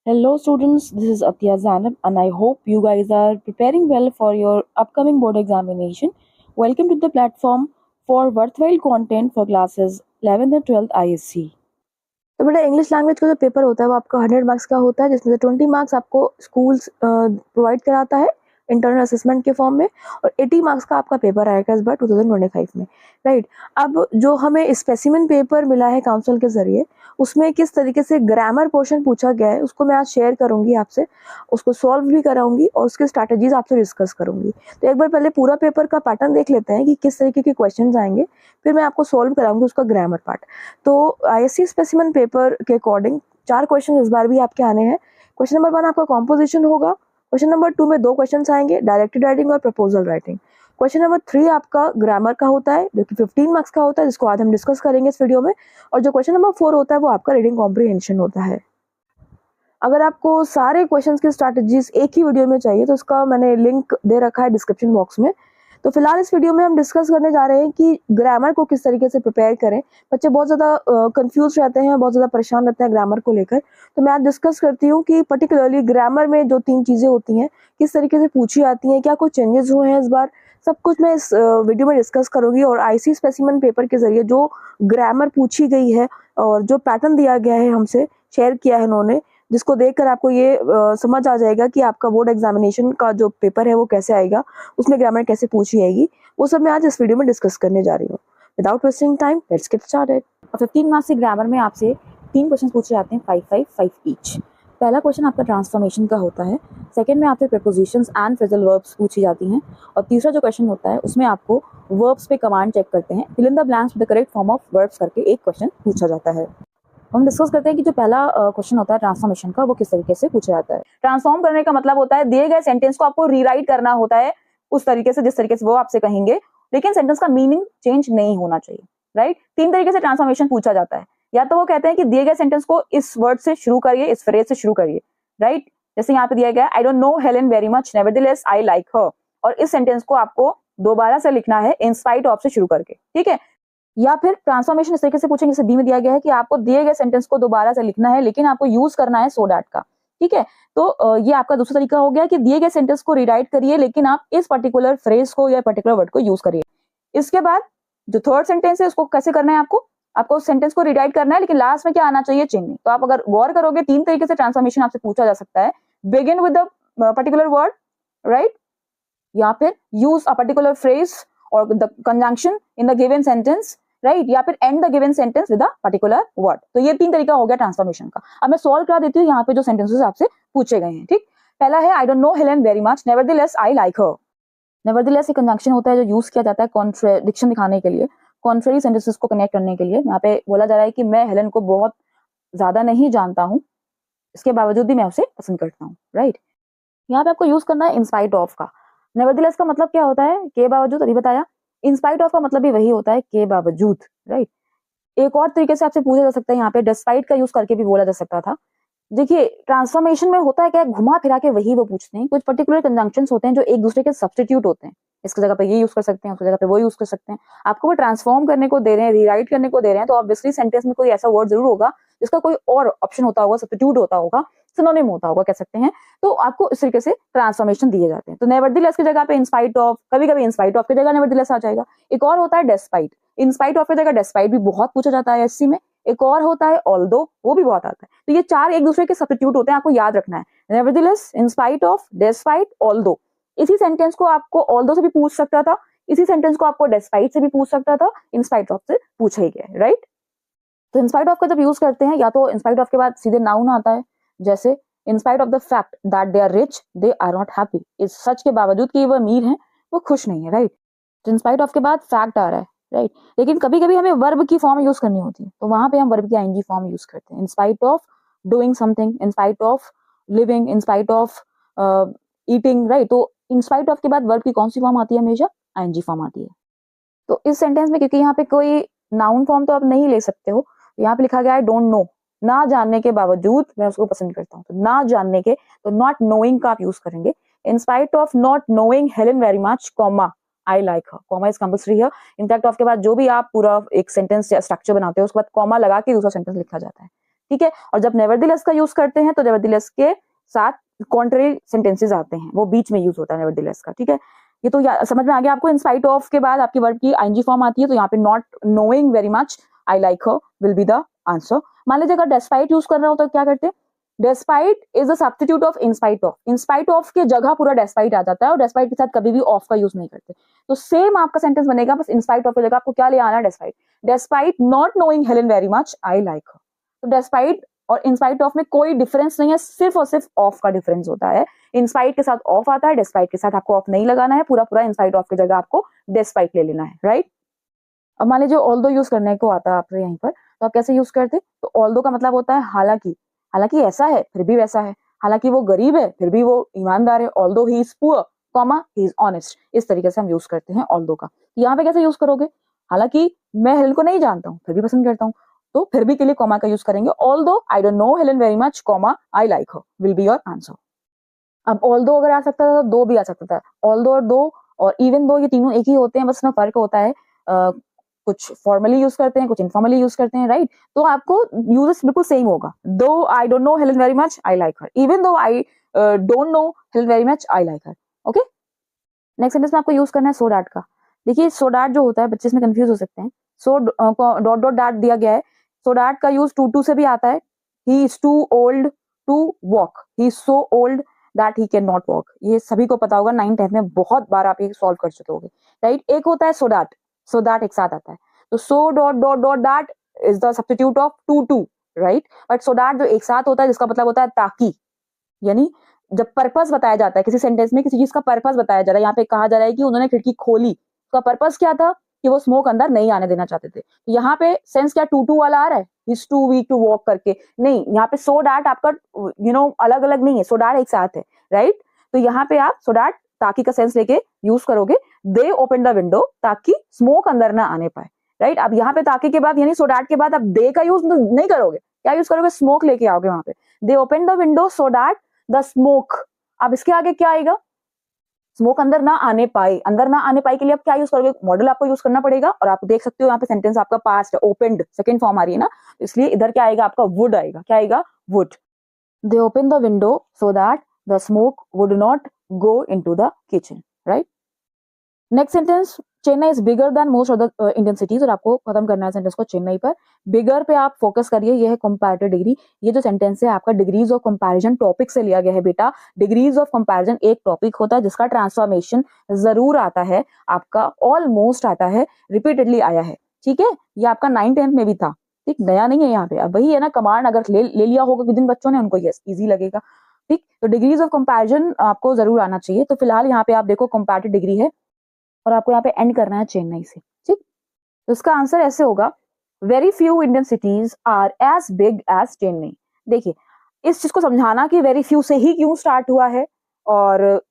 Hello students, this is Atya Zanab and I hope you guys are preparing well for your upcoming board examination. Welcome to the platform for worthwhile content for classes 11th and 12th ISC. तो बेटा English language का जो paper होता है वो आपका 100 marks का होता है, जिसमें से 20 मार्क्स आपको स्कूल्स प्रोवाइड कराता है इंटरनल असेसमेंट के फॉर्म में, और 80 मार्क्स का आपका पेपर आएगा इस बार 2025 में, राइट। अब जो हमें स्पेसिमेन पेपर मिला है काउंसिल के जरिए, उसमें किस तरीके से ग्रामर पोर्शन पूछा गया है उसको मैं आज शेयर करूंगी आपसे, उसको सॉल्व भी कराऊंगी और उसके स्ट्रैटेजीज आपसे डिस्कस करूंगी। तो एक बार पहले पूरा पेपर का पैटर्न देख लेते हैं कि किस तरीके के क्वेश्चन आएंगे, फिर मैं आपको सॉल्व कराऊंगी उसका ग्रामर पार्ट। तो आईएससी स्पेसिमेन पेपर के अकॉर्डिंग 4 क्वेश्चन इस बार भी आपके आने हैं। क्वेश्चन नंबर 1 आपका कॉम्पोजिशन होगा। क्वेश्चन नंबर 2 में 2 क्वेश्चन आएंगे, डायरेक्टेड राइटिंग और प्रपोजल राइटिंग। क्वेश्चन नंबर 3 आपका ग्रामर का होता है जो कि 15 मार्क्स का होता है, जिसको आज हम डिस्कस करेंगे इस वीडियो में। और जो क्वेश्चन नंबर 4 होता है वो आपका रीडिंग कॉम्प्रिहेंशन होता है। अगर आपको सारे क्वेश्चंस की स्ट्रैटेजीज एक ही वीडियो में चाहिए तो उसका मैंने लिंक दे रखा है डिस्क्रिप्शन बॉक्स में। तो फिलहाल इस वीडियो में हम डिस्कस करने जा रहे हैं कि ग्रामर को किस तरीके से प्रिपेयर करें। बच्चे बहुत ज़्यादा कंफ्यूज रहते हैं, बहुत ज़्यादा परेशान रहते हैं ग्रामर को लेकर। तो मैं आज डिस्कस करती हूँ कि पर्टिकुलरली ग्रामर में जो 3 चीज़ें होती हैं किस तरीके से पूछी जाती हैं, क्या कुछ चेंजेस हुए हैं इस बार, सब कुछ मैं इस वीडियो में डिस्कस करूंगी। और आईसी स्पेसिमेन पेपर के जरिए जो ग्रामर पूछी गई है और जो पैटर्न दिया गया है हमसे शेयर किया है उन्होंने, जिसको देखकर आपको ये समझ आ जाएगा कि आपका बोर्ड एग्जामिनेशन का जो पेपर है वो कैसे आएगा, उसमें ग्रामर कैसे पूछी जाएगी, वो सब मैं आज इस वीडियो में डिस्कस करने जा रही हूँ। Without wasting time let's get started. 15 marks से ग्रामर में आपसे 3 क्वेश्चन पूछे जाते हैं, 5-5-5 ईच। पहला क्वेश्चन आपका ट्रांसफॉर्मेशन का होता है, सेकंड में आपसे प्रीपोजिशंस एंड फ्रेजल वर्ब्स पूछी जाती हैं, और तीसरा जो क्वेश्चन होता है उसमें आपको वर्ब्स पे कमांड चेक करते हैं, fill in the blanks with the correct form of verbs करके एक क्वेश्चन पूछा जाता है। हम डिस्कस करते हैं कि जो पहला क्वेश्चन होता है ट्रांसफॉर्मेशन का, वो किस तरीके से पूछा जाता है। ट्रांसफॉर्म करने का मतलब होता है दिए गए सेंटेंस को आपको रीराइट करना होता है उस तरीके से जिस तरीके से वो आपसे कहेंगे, लेकिन सेंटेंस का मीनिंग चेंज नहीं होना चाहिए, राइट। 3 तरीके से ट्रांसफॉर्मेशन पूछा जाता है। या तो वो कहते हैं कि दिए गए सेंटेंस को इस वर्ड से शुरू करिए, इस फ्रेज से शुरू करिए, राइट। जैसे यहाँ पे दिया गया I don't know Helen very much nevertheless I like her, और इस सेंटेंस को आपको दोबारा से लिखना है इन स्पाइट ऑफ से शुरू करके, ठीक है। या फिर ट्रांसफॉर्मेशन इस तरीके से पूछेंगे, जैसे बी में दिया गया है कि आपको दिए गए सेंटेंस को दोबारा से लिखना है, लेकिन आपको यूज करना है सो दैट का, ठीक है। तो ये आपका दूसरा तरीका हो गया कि दिए गए सेंटेंस को रीराइट करिए, लेकिन आप इस पर्टिकुलर फ्रेज को या पर्टिकुलर वर्ड को यूज करिए। इसके बाद जो थर्ड सेंटेंस है उसको कैसे करना है, आपको उस सेंटेंस को रीराइट करना है, लेकिन लास्ट में क्या आना चाहिए, चेंज नहीं। तो आप अगर गौर करोगे 3 तरीके से ट्रांसफॉर्मेशन आपसे पूछा जा सकता है। Begin with the particular word, right, या फिर यूज अ पर्टिकुलर फ्रेज और the conjunction in the given sentence, right, या फिर and the given sentence with a particular word. तो ये 3 तरीका हो गया ट्रांसफॉर्मेशन का। अब मैं सॉल्व करा देती हूँ यहाँ पे जो सेंटेंसेस आपसे पूछे गए हैं, ठीक। पहला है आई don't know Helen very much nevertheless I like her. Nevertheless एक कंजंक्शन होता है जो यूज किया जाता है कॉन्ट्रडिक्शन दिखाने के लिए, कॉन्ट्ररी सेंटेंसेस को कनेक्ट करने के लिए। यहाँ पे बोला जा रहा है कि मैं हेलेन को बहुत ज्यादा नहीं जानता हूँ, इसके बावजूद भी मैं उसे पसंद करता हूँ, राइट। यहाँ पे आपको यूज करना है इन स्पाइट ऑफ का। नेवरदलेस का मतलब क्या होता है, के बावजूद, अभी बताया। इन स्पाइट ऑफ का मतलब भी वही होता है, के बावजूद, राइट। एक और तरीके से आपसे पूछा जा सकता है, यहाँ पे डिस्पाइट का यूज करके भी बोला जा सकता था। देखिए ट्रांसफॉर्मेशन में होता है क्या, घुमा फिरा के वही वो पूछते हैं। कुछ पर्टिकुलर कंजंक्शंस होते हैं जो एक दूसरे के सब्स्टिट्यूट होते हैं, इसकी जगह पे ये यूज कर सकते हैं, उसकी जगह पे वो यूज कर सकते हैं। आपको वो ट्रांसफॉर्म करने को दे रहे हैं, रीराइट करने को दे रहे हैं, तो ऑब्वियसली सेंटेंस में कोई ऐसा वर्ड जरूर होगा जिसका कोई और ऑप्शन होता होगा, सब्स्टिट्यूट होता होगा, सिनोनिम होता होगा, कह सकते हैं। तो आपको इस तरीके से ट्रांसफॉर्मेशन दिए जाते हैं। तो नेवरदलेस की जगह पे इंस्पाइट ऑफ, कभी कभी इंस्पाइट ऑफ की जगह नेवरदलेस आ जाएगा। एक और होता है डेस्पाइट। इंस्पाइट ऑफ की जगह डेस्पाइट भी बहुत पूछा जाता है एससी में। एक और होता है ऑल्दो, वो भी बहुत आता है। तो ये 4 एक दूसरे के सब्स्टिट्यूट होते हैं, आपको याद रखना है। Nevertheless, in spite of, despite, although. इसी सेंटेंस को आपको ऑल्दो से भी पूछ सकता था, इसी सेंटेंस को आपको डेस्पाइट से भी पूछ सकता था, इन स्पाइट ऑफ से पूछा ही गया, राइट। तो इन स्पाइट ऑफ का जब यूज करते हैं, या तो इन स्पाइट ऑफ के बाद सीधे नाउन आता है, जैसे in spite of the fact that they are rich they are not happy. इस सच के बावजूद कि वो अमीर हैं वो खुश नहीं है, राइट। तो इन स्पाइट ऑफ के बाद फैक्ट आ रहा है, राइट। लेकिन कभी कभी हमें वर्ब की फॉर्म यूज करनी होती है, तो वहां पे हम वर्ब की आईएनजी फॉर्म यूज करते हैं। इन spite of doing something, in spite of living, in spite of eating, right. तो इन स्पाइट ऑफ के बाद वर्ब की कौन सी फॉर्म आती है, हमेशा आईएनजी फॉर्म आती है। तो इस सेंटेंस में क्योंकि यहाँ पे कोई नाउन फॉर्म तो आप नहीं ले सकते हो, यहाँ पे लिखा गया है डोंट नो, ना जानने के बावजूद मैं उसको पसंद करता हूँ। तो ना जानने के, तो नॉट नोइंग का आप यूज करेंगे। इन spite of not knowing Helen very much, comma I like her, comma is compulsory है। इनफैक्ट ऑफ के बाद जो भी आप पूरा एक सेंटेंस या स्ट्रक्चर बनाते हो उसके बाद कॉमा लगा के दूसरा सेंटेंस लिखा जाता है, ठीक है। और जब नेवरदीलेस का यूज करते हैं तो नेवरदीलेस के साथ कॉन्ट्ररी सेंटेंसेस आते हैं, वो बीच में यूज होता है नेवरदीलेस का, ठीक है। ये तो समझ में आ गया आपको। इन स्पाइट ऑफ के बाद आपकी वर्ब की आईएनजी फॉर्म आती है, तो यहाँ पे not knowing very much I like her will be the answer. मान लीजिए अगर डेस्पाइट यूज करना हो तो क्या करते हैं, despite is a substitute of in spite of. In spite of के जगह पूरा डेस्पाइट आ जाता है, और डेस्पाइट के साथ कभी भी ऑफ का यूज नहीं करते। तो सेम आपका सेंटेंस बनेगा, बस इंस्पाइट ऑफ की जगह आपको क्या ले आना है, despite. Despite not knowing Helen very much I like her. तो डेस्पाइट और इंस्पाइट ऑफ में कोई डिफरेंस नहीं है, सिर्फ और सिर्फ ऑफ का डिफरेंस होता है। इंस्पाइट के साथ ऑफ आता है, डेस्पाइट के साथ आपको ऑफ नहीं लगाना है, पूरा पूरा इंस्पाइट ऑफ की जगह आपको डेस्पाइट ले लेना है, राइट। अब मान लीजिए ऑल्दो यूज करने को आता है आपसे यहीं पर, तो आप कैसे यूज करते, तो ऑल्दो का मतलब होता है हालांकि। हालांकि ऐसा है फिर भी वैसा है, हालांकि वो गरीब है फिर भी वो ईमानदार है, although he is poor comma he is honest. इस तरीके से हम यूज करते हैं ऑल्दो का। यहाँ पे कैसे यूज करोगे, हालांकि मैं हेलेन को नहीं जानता हूँ फिर भी पसंद करता हूँ, तो फिर भी के लिए कॉमा का यूज करेंगे। Although I don't know Helen very much comma I like her will be your answer. अब ऑल्दो अगर आ सकता था तो दो भी आ सकता था। ऑल्दो और दो और इवन दो ये तीनों एक ही होते हैं, बस में फर्क होता है कुछ फॉर्मली यूज करते हैं, कुछ इनफॉर्मली यूज करते हैं, राइट। तो आपको यूजेस बिल्कुल सेम होगा। दो आई don't know Helen very much I like her, even though I don't know Helen very much I like her. Okay, next sentence में आपको यूज करना है सो डैट का। देखिए सो डैट जो होता है, बच्चे इसमें कंफ्यूज हो सकते हैं। सो डॉट डॉट डैट दिया गया है, सो डैट का यूज टू से भी आता है। He is too old to walk, he is so old that he can not walk. ये सभी को पता होगा, 9th-10th में बहुत बार आप ये सॉल्व कर चुके होंगे, राइट। एक होता है सो दैट एक साथ आता है, तो so dot dot dot that is the substitute of too, right. But so that जो एक साथ होता है, जिसका मतलब होता है ताकि, यानी जब पर्पस बताया जाता है किसी सेंटेंस में, किसी चीज का पर्पस बताया जा रहा है। यहाँ पे कहा जा रहा है कि उन्होंने खिड़की खोली, उसका पर्पस क्या था, कि वो स्मोक अंदर नहीं आने देना चाहते थे। तो यहाँ पे सेंस क्या टू वाला आ रहा है, is too weak to walk करके, नहीं। यहाँ पे सो डैट आपका अलग अलग नहीं है, सो डैट एक साथ है, राइट। तो यहाँ पे आप सो डैट ताकि का सेंस लेके यूज करोगे। दे ओपन द विंडो ताकि स्मोक अंदर ना आने पाए, राइट। अब यहाँ पे ताकि के बाद यानी सो डैट के बाद आप दे का यूज नहीं करोगे, क्या यूज करोगे, स्मोक लेके आओगे वहां पे। दे open the window so that the smoke. अब इसके आगे क्या आएगा, स्मोक अंदर ना आने पाए। अंदर ना आने पाए के लिए आप क्या यूज करोगे, मॉडल आपको यूज करना पड़ेगा। और आप देख सकते हो यहाँ पे सेंटेंस आपका पास्ट है, ओपनड सेकंड फॉर्म आ रही है ना, इसलिए इधर क्या आएगा आपका वुड आएगा। क्या आएगा, would. They open the window so that the smoke would not go into the kitchen, right. Next sentence, Chennai is bigger than most other Indian cities. और आपको खत्म करना है सेंटेंस को चेन्नई पर। बिगर पे आप फोकस करिए, ये है कंपैरेटिव डिग्री। ये जो सेंटेंस है आपका डिग्रीज ऑफ कंपैरिजन टॉपिक से लिया गया है बेटा। डिग्रीज ऑफ कंपैरिजन एक टॉपिक होता है जिसका ट्रांसफॉर्मेशन जरूर आता है, आपका ऑलमोस्ट आता है, रिपीटेडली आया है, ठीक है। ये आपका 9th-10th में भी था, ठीक, नया नहीं है यहाँ पे। अब वही है ना, कमांड अगर ले लिया होगा जिन बच्चों ने, उनको यस इजी लगेगा, ठीक। तो डिग्रीज ऑफ कंपैरिजन आपको जरूर आना चाहिए। तो फिलहाल यहाँ पे आप देखो कंपैरेटिव डिग्री है, और आपको यहाँ पे एंड करना है चेन्नई से, ठीक। तो इसका आंसर ऐसे होगा, very few Indian cities are as big as Chennai. देखिए इस चीज को समझाना कि वेरी फ्यू से ही क्यों स्टार्ट हुआ है, और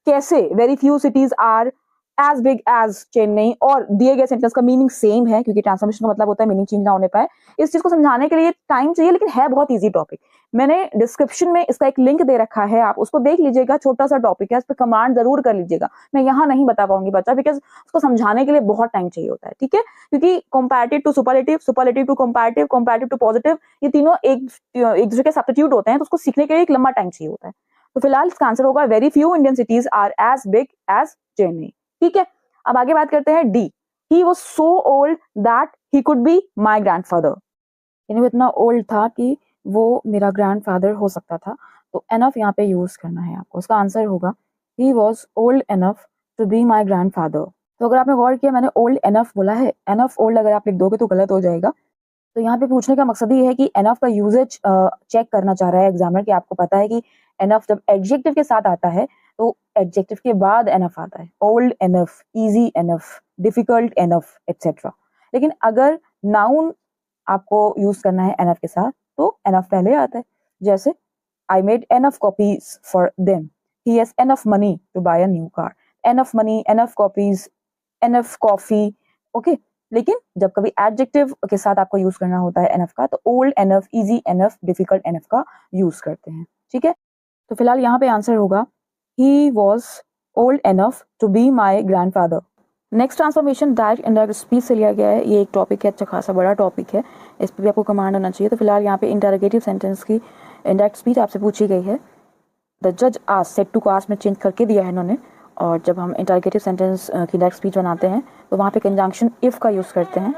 कैसे very few cities are as big as Chennai, और दिए गए सेंटेंस का मीनिंग सेम है, क्योंकि ट्रांसफॉर्मेशन का मतलब होता है मीनिंग चेंज ना होने पाए। इस चीज को समझाने के लिए टाइम चाहिए, लेकिन है बहुत इजी टॉपिक। मैंने डिस्क्रिप्शन में इसका एक लिंक दे रखा है, आप उसको देख लीजिएगा। छोटा सा टॉपिक है, इस पर कमांड जरूर कर लीजिएगा। मैं यहाँ नहीं बता पाऊंगी बच्चा, बिकॉज उसको समझाने के लिए बहुत टाइम चाहिए होता है, ठीक है। क्योंकि comparative to superlative, superlative to comparative, comparative to positive, ये तीनों एक दूसरे के सब्स्टिट्यूट होते हैं, तो उसको सीखने के लिए एक लंबा टाइम चाहिए होता है। तो फिलहाल इसका आंसर होगा, very few Indian cities are as big as Chennai, ठीक है। अब आगे बात करते हैं D. He was so old that he could be my grandfather. यानी वो इतना ओल्ड था कि वो मेरा ग्रैंडफादर हो सकता था। तो एनफ यहाँ पे यूज करना है आपको। उसका आंसर होगा, he was old enough to be my grandfather. तो अगर आपने गौर किया, मैंने ओल्ड एनफ बोला है, एनफ ओल्ड अगर आप लिख दोगे तो गलत हो जाएगा। तो यहाँ पे पूछने का मकसद ये है कि एनफ का यूजेज चेक करना चाह रहा है एग्जामिनर, कि आपको पता है कि एनफ जब एडजेक्टिव के साथ आता है तो एडजेक्टिव के बाद एनफ आता है। Old enough, easy enough, difficult enough, etcetera. लेकिन अगर नाउन आपको यूज करना है एनफ के साथ, तो एनफ पहले आता है। जैसे I made enough copies for them, he has enough money to buy a new car. Enough money, enough copies, enough coffee, okay. लेकिन जब कभी एडजेक्टिव के साथ आपको यूज करना होता है एनफ का, तो old enough, easy enough, difficult enough का यूज करते हैं, ठीक है। तो फिलहाल यहाँ पे आंसर होगा, he was old enough to be my grandfather. Next transformation direct indirect speech से लिया गया है। ये एक टॉपिक है, अच्छा खासा बड़ा टॉपिक है, इस पर भी आपको कमांड होना चाहिए। तो फिलहाल यहाँ पे इंटरोगेटिव सेंटेंस की इनडायरेक्ट स्पीच आपसे पूछी गई है। द जज आस्क्ड, सेड टू को आस्क्ड में चेंज करके दिया है इन्होंने। और जब हम इंटरोगेटिव सेंटेंस की इनडायरेक्ट स्पीच बनाते हैं तो वहाँ पे कंजंक्शन इफ का यूज़ करते हैं,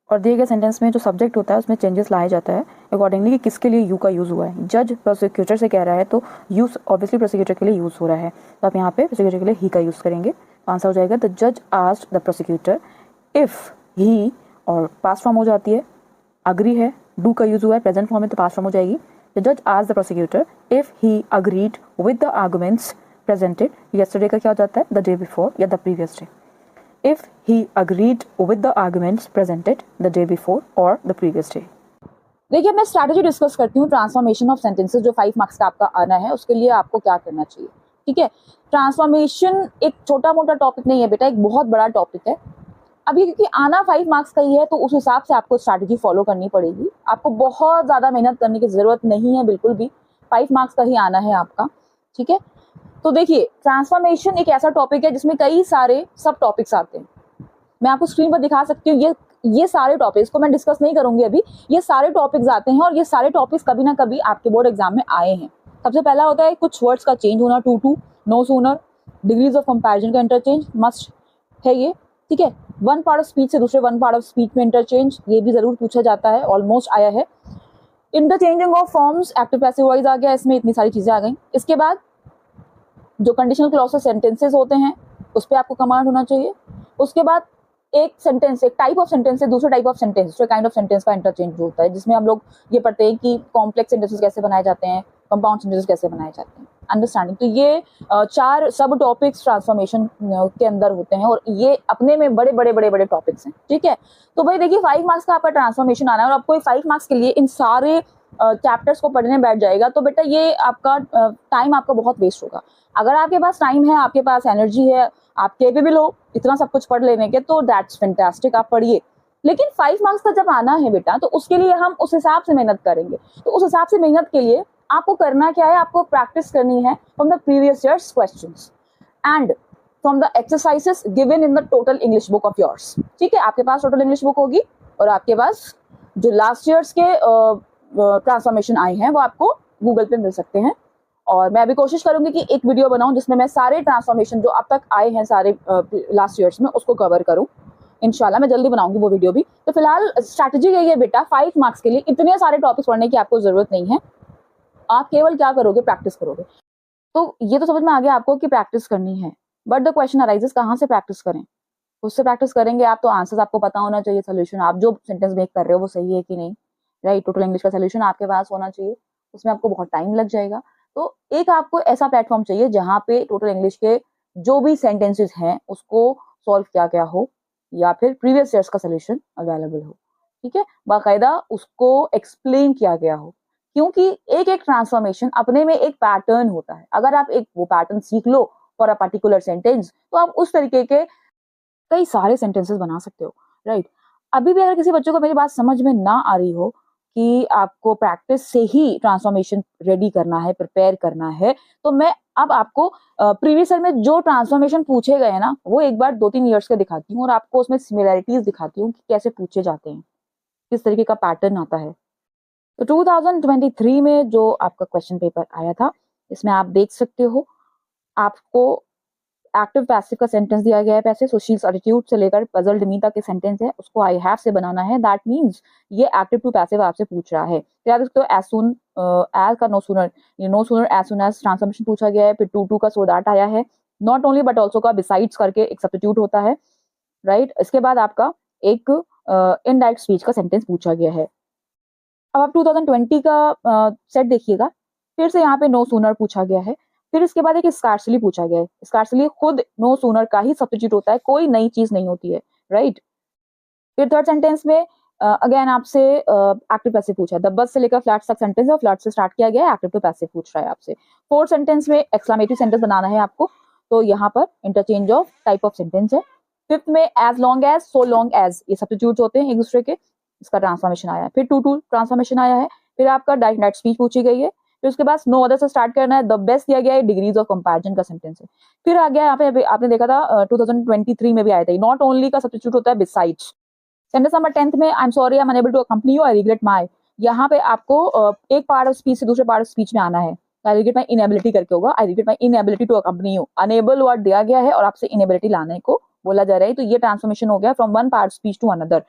और दिए गए सेंटेंस में जो सब्जेक्ट होता है उसमें चेंजेस लाया जाता है अकॉर्डिंगली कि किसके लिए यू का यूज़ हुआ है। जज प्रोसिक्यूटर से कह रहा है तो यूज़ ऑब्वियसली प्रोसिक्यूटर के लिए यूज़ हो रहा है, तो आप यहाँ पे प्रोसिक्यूटर के लिए ही का यूज़ करेंगे। आंसर हो जाएगा द जज asked the prosecutor if he, और पास्ट फॉर्म हो जाती है, अग्री है, डू का यूज़ हुआ है, प्रेजेंट फॉर्म में तो पास्ट फॉर्म हो जाएगी। द जज asked the prosecutor if he agreed with the arguments presented yesterday का क्या हो जाता है, द डे बिफोर या the previous day. If he agreed with the arguments presented the day before or the previous day. देखिए मैं strategy discuss करती हूँ ट्रांसफॉर्मेशन ऑफ सेंटेंसेस जो 5 मार्क्स का आपका आना है, उसके लिए आपको क्या करना चाहिए। ठीक है, ट्रांसफॉर्मेशन एक छोटा मोटा टॉपिक नहीं है बेटा, एक बहुत बड़ा टॉपिक है। अभी क्योंकि आना 5 मार्क्स का ही है तो उस हिसाब से आपको स्ट्रैटेजी फॉलो करनी पड़ेगी। आपको बहुत ज़्यादा मेहनत करने की ज़रूरत नहीं है बिल्कुल भी, 5 मार्क्स का ही आना है आपका। ठीक है, तो देखिए ट्रांसफॉर्मेशन एक ऐसा टॉपिक है जिसमें कई सारे सब टॉपिक्स आते हैं। मैं आपको स्क्रीन पर दिखा सकती हूँ, ये सारे टॉपिक्स को मैं डिस्कस नहीं करूंगी अभी। ये सारे टॉपिक्स आते हैं और ये सारे टॉपिक्स कभी ना कभी आपके बोर्ड एग्जाम में आए हैं। सबसे पहला होता है कुछ वर्ड्स का चेंज होना, two, no sooner, degrees of comparison का इंटरचेंज मस्ट है ये। ठीक है, वन पार्ट ऑफ स्पीच से दूसरे वन पार्ट ऑफ स्पीच में इंटरचेंज, ये भी जरूर पूछा जाता है, ऑलमोस्ट आया है। Interchanging of forms, active passive voice आ गया, इसमें इतनी सारी चीजें आ गई। इसके बाद जो कंडीशनल क्लॉजेस सेंटेंसेस होते हैं उस पर आपको कमांड होना चाहिए। उसके बाद एक सेंटेंस, एक टाइप ऑफ सेंटेंस से दूसरे टाइप ऑफ सेंटेंस, दूसरे काइंड ऑफ सेंटेंस का इंटरचेंज होता है, जिसमें हम लोग ये पढ़ते हैं कि कॉम्प्लेक्स सेंटेंसेस कैसे बनाए जाते हैं, कंपाउंड सेंटेंसेस कैसे बनाए जाते हैं, अंडरस्टैंडिंग। तो ये 4 सब टॉपिक्स ट्रांसफॉर्मेशन के अंदर होते हैं और ये अपने में बड़े बड़े बड़े बड़े टॉपिक्स हैं। ठीक है, तो भाई देखिए 5 मार्क्स का आपका ट्रांसफॉर्मेशन आना है और आपको 5 मार्क्स के लिए इन सारे चैप्टर्स को पढ़ने बैठ जाएगा तो बेटा ये आपका टाइम आपका बहुत वेस्ट होगा। अगर आपके पास टाइम है, आपके पास एनर्जी है, आप केपेबल हो इतना सब कुछ पढ़ लेने के, तो दैट्स फैंटास्टिक, आप पढ़िए। लेकिन 5 मार्क्स का जब आना है बेटा तो उसके लिए हम उस हिसाब से मेहनत करेंगे। तो उस हिसाब से मेहनत के लिए आपको करना क्या है, आपको प्रैक्टिस करनी है from the previous years questions and from the exercises given in the total English book of yours. ठीक है, आपके पास टोटल इंग्लिश बुक होगी और आपके पास जो लास्ट ईयर्स के ट्रांसफॉर्मेशन आए हैं वो आपको गूगल पे मिल सकते हैं। और मैं अभी कोशिश करूंगी कि एक वीडियो बनाऊं जिसमें मैं सारे ट्रांसफॉर्मेशन जो अब तक आए हैं सारे लास्ट ईयर्स में उसको कवर करूं। इंशाल्लाह मैं जल्दी बनाऊंगी वो वीडियो भी। तो फिलहाल स्ट्रैटेजी यही है बेटा, 5 मार्क्स के लिए इतने सारे टॉपिक्स पढ़ने की आपको जरूरत नहीं है। आप केवल क्या करोगे, प्रैक्टिस करोगे। तो ये तो समझ में आ गया आपको कि प्रैक्टिस करनी है, बट द क्वेश्चन अराइजेस कहाँ से प्रैक्टिस करें। उससे प्रैक्टिस करेंगे आप तो आंसर्स आपको पता होना चाहिए, सोल्यूशन आप जो सेंटेंस मेक कर रहे हो वो सही है कि नहीं, राइट। टोटल इंग्लिश का सोल्यूशन आपके पास होना चाहिए, उसमें आपको बहुत टाइम लग जाएगा। तो एक आपको ऐसा प्लेटफॉर्म चाहिए जहाँ पे टोटल इंग्लिश के जो भी सेंटेंसेस हैं उसको सॉल्व किया गया हो या फिर प्रीवियस ईयर्स का सोल्यूशन अवेलेबल हो। ठीक है, बाकायदा उसको एक्सप्लेन किया गया हो, क्योंकि एक एक ट्रांसफॉर्मेशन अपने में एक पैटर्न होता है। अगर आप एक वो पैटर्न सीख लो फॉर अ पर्टिकुलर सेंटेंस तो आप उस तरीके के कई सारे सेंटेंसेस बना सकते हो, राइट। अभी भी अगर किसी बच्चे को मेरी बात समझ में ना आ रही हो कि आपको प्रैक्टिस से ही ट्रांसफॉर्मेशन रेडी करना है, प्रिपेयर करना है, तो मैं अब आपको प्रीवियस ईयर में जो ट्रांसफॉर्मेशन पूछे गए ना वो एक बार 2-3 ईयर्स के दिखाती हूँ और आपको उसमें सिमिलैरिटीज दिखाती हूँ कि कैसे पूछे जाते हैं, किस तरीके का पैटर्न आता है। तो 2023 में जो आपका क्वेश्चन पेपर आया था इसमें आप देख सकते हो आपको एक्टिव पैसिव का सेंटेंस दिया गया है पैसे, सो शी इज एटीट्यूड से लेकर पजल्ड मी तक के सेंटेंस है उसको आई हैव से बनाना है। दैट मींस ये एक्टिव टू पैसिव आपसे पूछ रहा है। तो याद रखते हो एज सून एज का नो सूनर, ये no sooner as soon as transformation पूछा गया है। फिर टू का सो दैट आया है, नॉट ओनली बट ऑल्सो का बिसाइड्स करके एक सब्स्टिट्यूट होता है, राइट। इसके बाद आपका एक इनडायरेक्ट स्पीच का सेंटेंस पूछा गया है। अब आप 2020 का सेट देखिएगा, फिर से यहाँ पे नो सूनर पूछा गया है। फिर इसके बाद एक स्कार्सली पूछा गया है। स्कार्सली खुद नो सूनर का ही सब्स्टिट्यूट होता है, कोई नई चीज नहीं होती है, राइट। फिर थर्ड सेंटेंस में अगेन आपसे एक्टिव पैसिव पूछा है। द बस से लेकर फ्लैट तक सेंटेंस है और फ्लैट से स्टार्ट किया गया है, एक्टिव टू पैसिव पूछ रहा है आपसे। फोर्थ सेंटेंस में एक्सक्लेमेटरी सेंटेंस बनाना है आपको, तो यहाँ पर interchange of type of sentence है। फिफ्थ में as long as, so long as, ये सब्स्टिट्यूट होते हैं एक दूसरे के, इसका ट्रांसफॉर्मेशन आया है। फिर टू ट्रांसफॉर्मेशन आया है। फिर आपका डायरेक्ट स्पीच पूछी गई है। फिर उसके बाद नो अदर से स्टार्ट करना है, द बेस्ट दिया गया है, डिग्रीज ऑफ कंपैरिजन का सेंटेंस है। फिर आ गया यहाँ पे आपने देखा था 2023 में भी आया था, नॉट ओनली का सब्स्टिट्यूट होता है बिसाइड्स। सेंटेंस नंबर 10 में I am sorry I am unable to accompany you, I regret my, यहाँ पे आपको एक पार्ट ऑफ स्पीच से दूसरे पार्ट ऑफ स्पीच में आना है। आई रिग्रेट माय इनएबिलिटी करके होगा, I regret my inability to accompany you, unable word दिया गया है और आपसे इनएबिलिटी लाने को बोला जा रहा है, तो ये ट्रांसफॉर्मेशन हो गया from one part speech to another.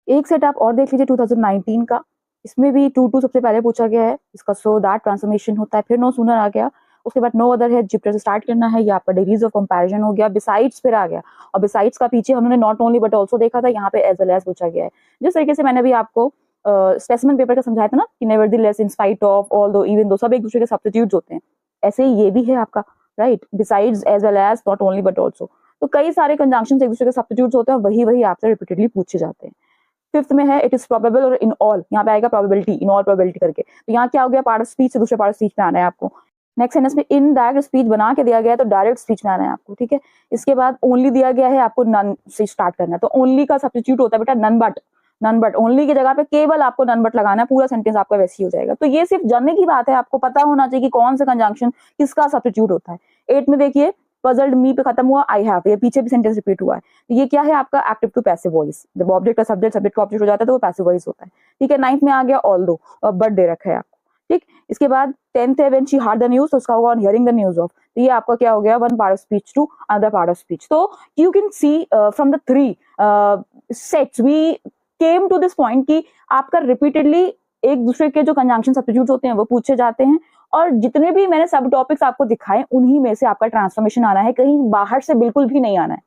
एक सेट आप और देख लीजिए 2019 का, इसमें भी टू सबसे पहले पूछा गया है, इसका सो दैट ट्रांसफॉर्मेशन होता है, फिर नो सूनर आ गया, उसके बाद नो अदर है, जिप्टर से स्टार्ट करना है, ये आपका डिग्रीज ऑफ कंपैरिजन हो गया, बिसाइड्स फिर आ गया, और बिसाइड्स का पीछे हमने नॉट ओनली बट ऑल्सो देखा था, यहाँ पे एज वेल एज पूछा गया है। जिस तरीके से मैंने भी आपको स्पेसिमेन पेपर का समझाया था ना कि nevertheless, in spite of, although, even though, सब एक दूसरे के सब्स्टिट्यूट्स होते हैं, ऐसे ही ये भी है आपका, right, besides as well as, not only but also, तो कई सारे कंजंक्शंस एक दूसरे के सब्स्टिट्यूट्स होते हैं, वही आपसे रिपीटेडली पूछे जाते हैं। फिफ्थ में है इट इज प्रोबेबल और इन ऑल, यहाँ पे आएगा प्रोबेबिलिटी, इन ऑल प्रोबेबिलिटी करके, तो यहाँ क्या हो गया, पार्ट ऑफ स्पीच से दूसरे पार्ट ऑफ स्पीच में आना है आपको। नेक्स्ट सेंटेंस में इन डायरेक्ट स्पीच बना के दिया गया है, तो डायरेक्ट स्पीच में आना है आपको, ठीक है। इसके बाद ओनली दिया गया है, आपको नन से स्टार्ट करना है, तो ओनली का सब्स्टिट्यूट होता है बेटा none but, none but, only की जगह पे केवल आपको नन बट लगाना है, पूरा सेंटेंस आपका वैसे ही हो जाएगा। तो ये सिर्फ जानने की बात है, आपको पता होना चाहिए कि कौन सा कंजंक्शन किसका सब्स्टिट्यूट होता है। 8 में देखिए पजल्ड मी पे खत्म हुआ, आई हैव, ये पीछे भी सेंटेंस रिपीट हुआ है, तो ये क्या है आपका एक्टिव टू पैसिव वॉइस, जब ऑब्जेक्ट का सब्जेक्ट, सब्जेक्ट का ऑब्जेक्ट हो जाता है तो वो पैसिव वॉइस होता है, ठीक है। 9th में आ गया ऑल्दो, और बट दे रखा है आपको, ठीक। इसके बाद 10th है when she heard the news, तो उसका होगा on hearing the news of, तो ये आपका क्या हो गया, one part of speech to another part of speech. तो you can see from the 3 sets we came to this point कि आपका रिपीटेडली एक दूसरे के जो कंजंक्शन सब्स्टिट्यूट होते हैं वो पूछे जाते हैं, और जितने भी मैंने सब टॉपिक्स आपको दिखाए उन्हीं में से आपका ट्रांसफॉर्मेशन आना है, कहीं बाहर से बिल्कुल भी नहीं आना है।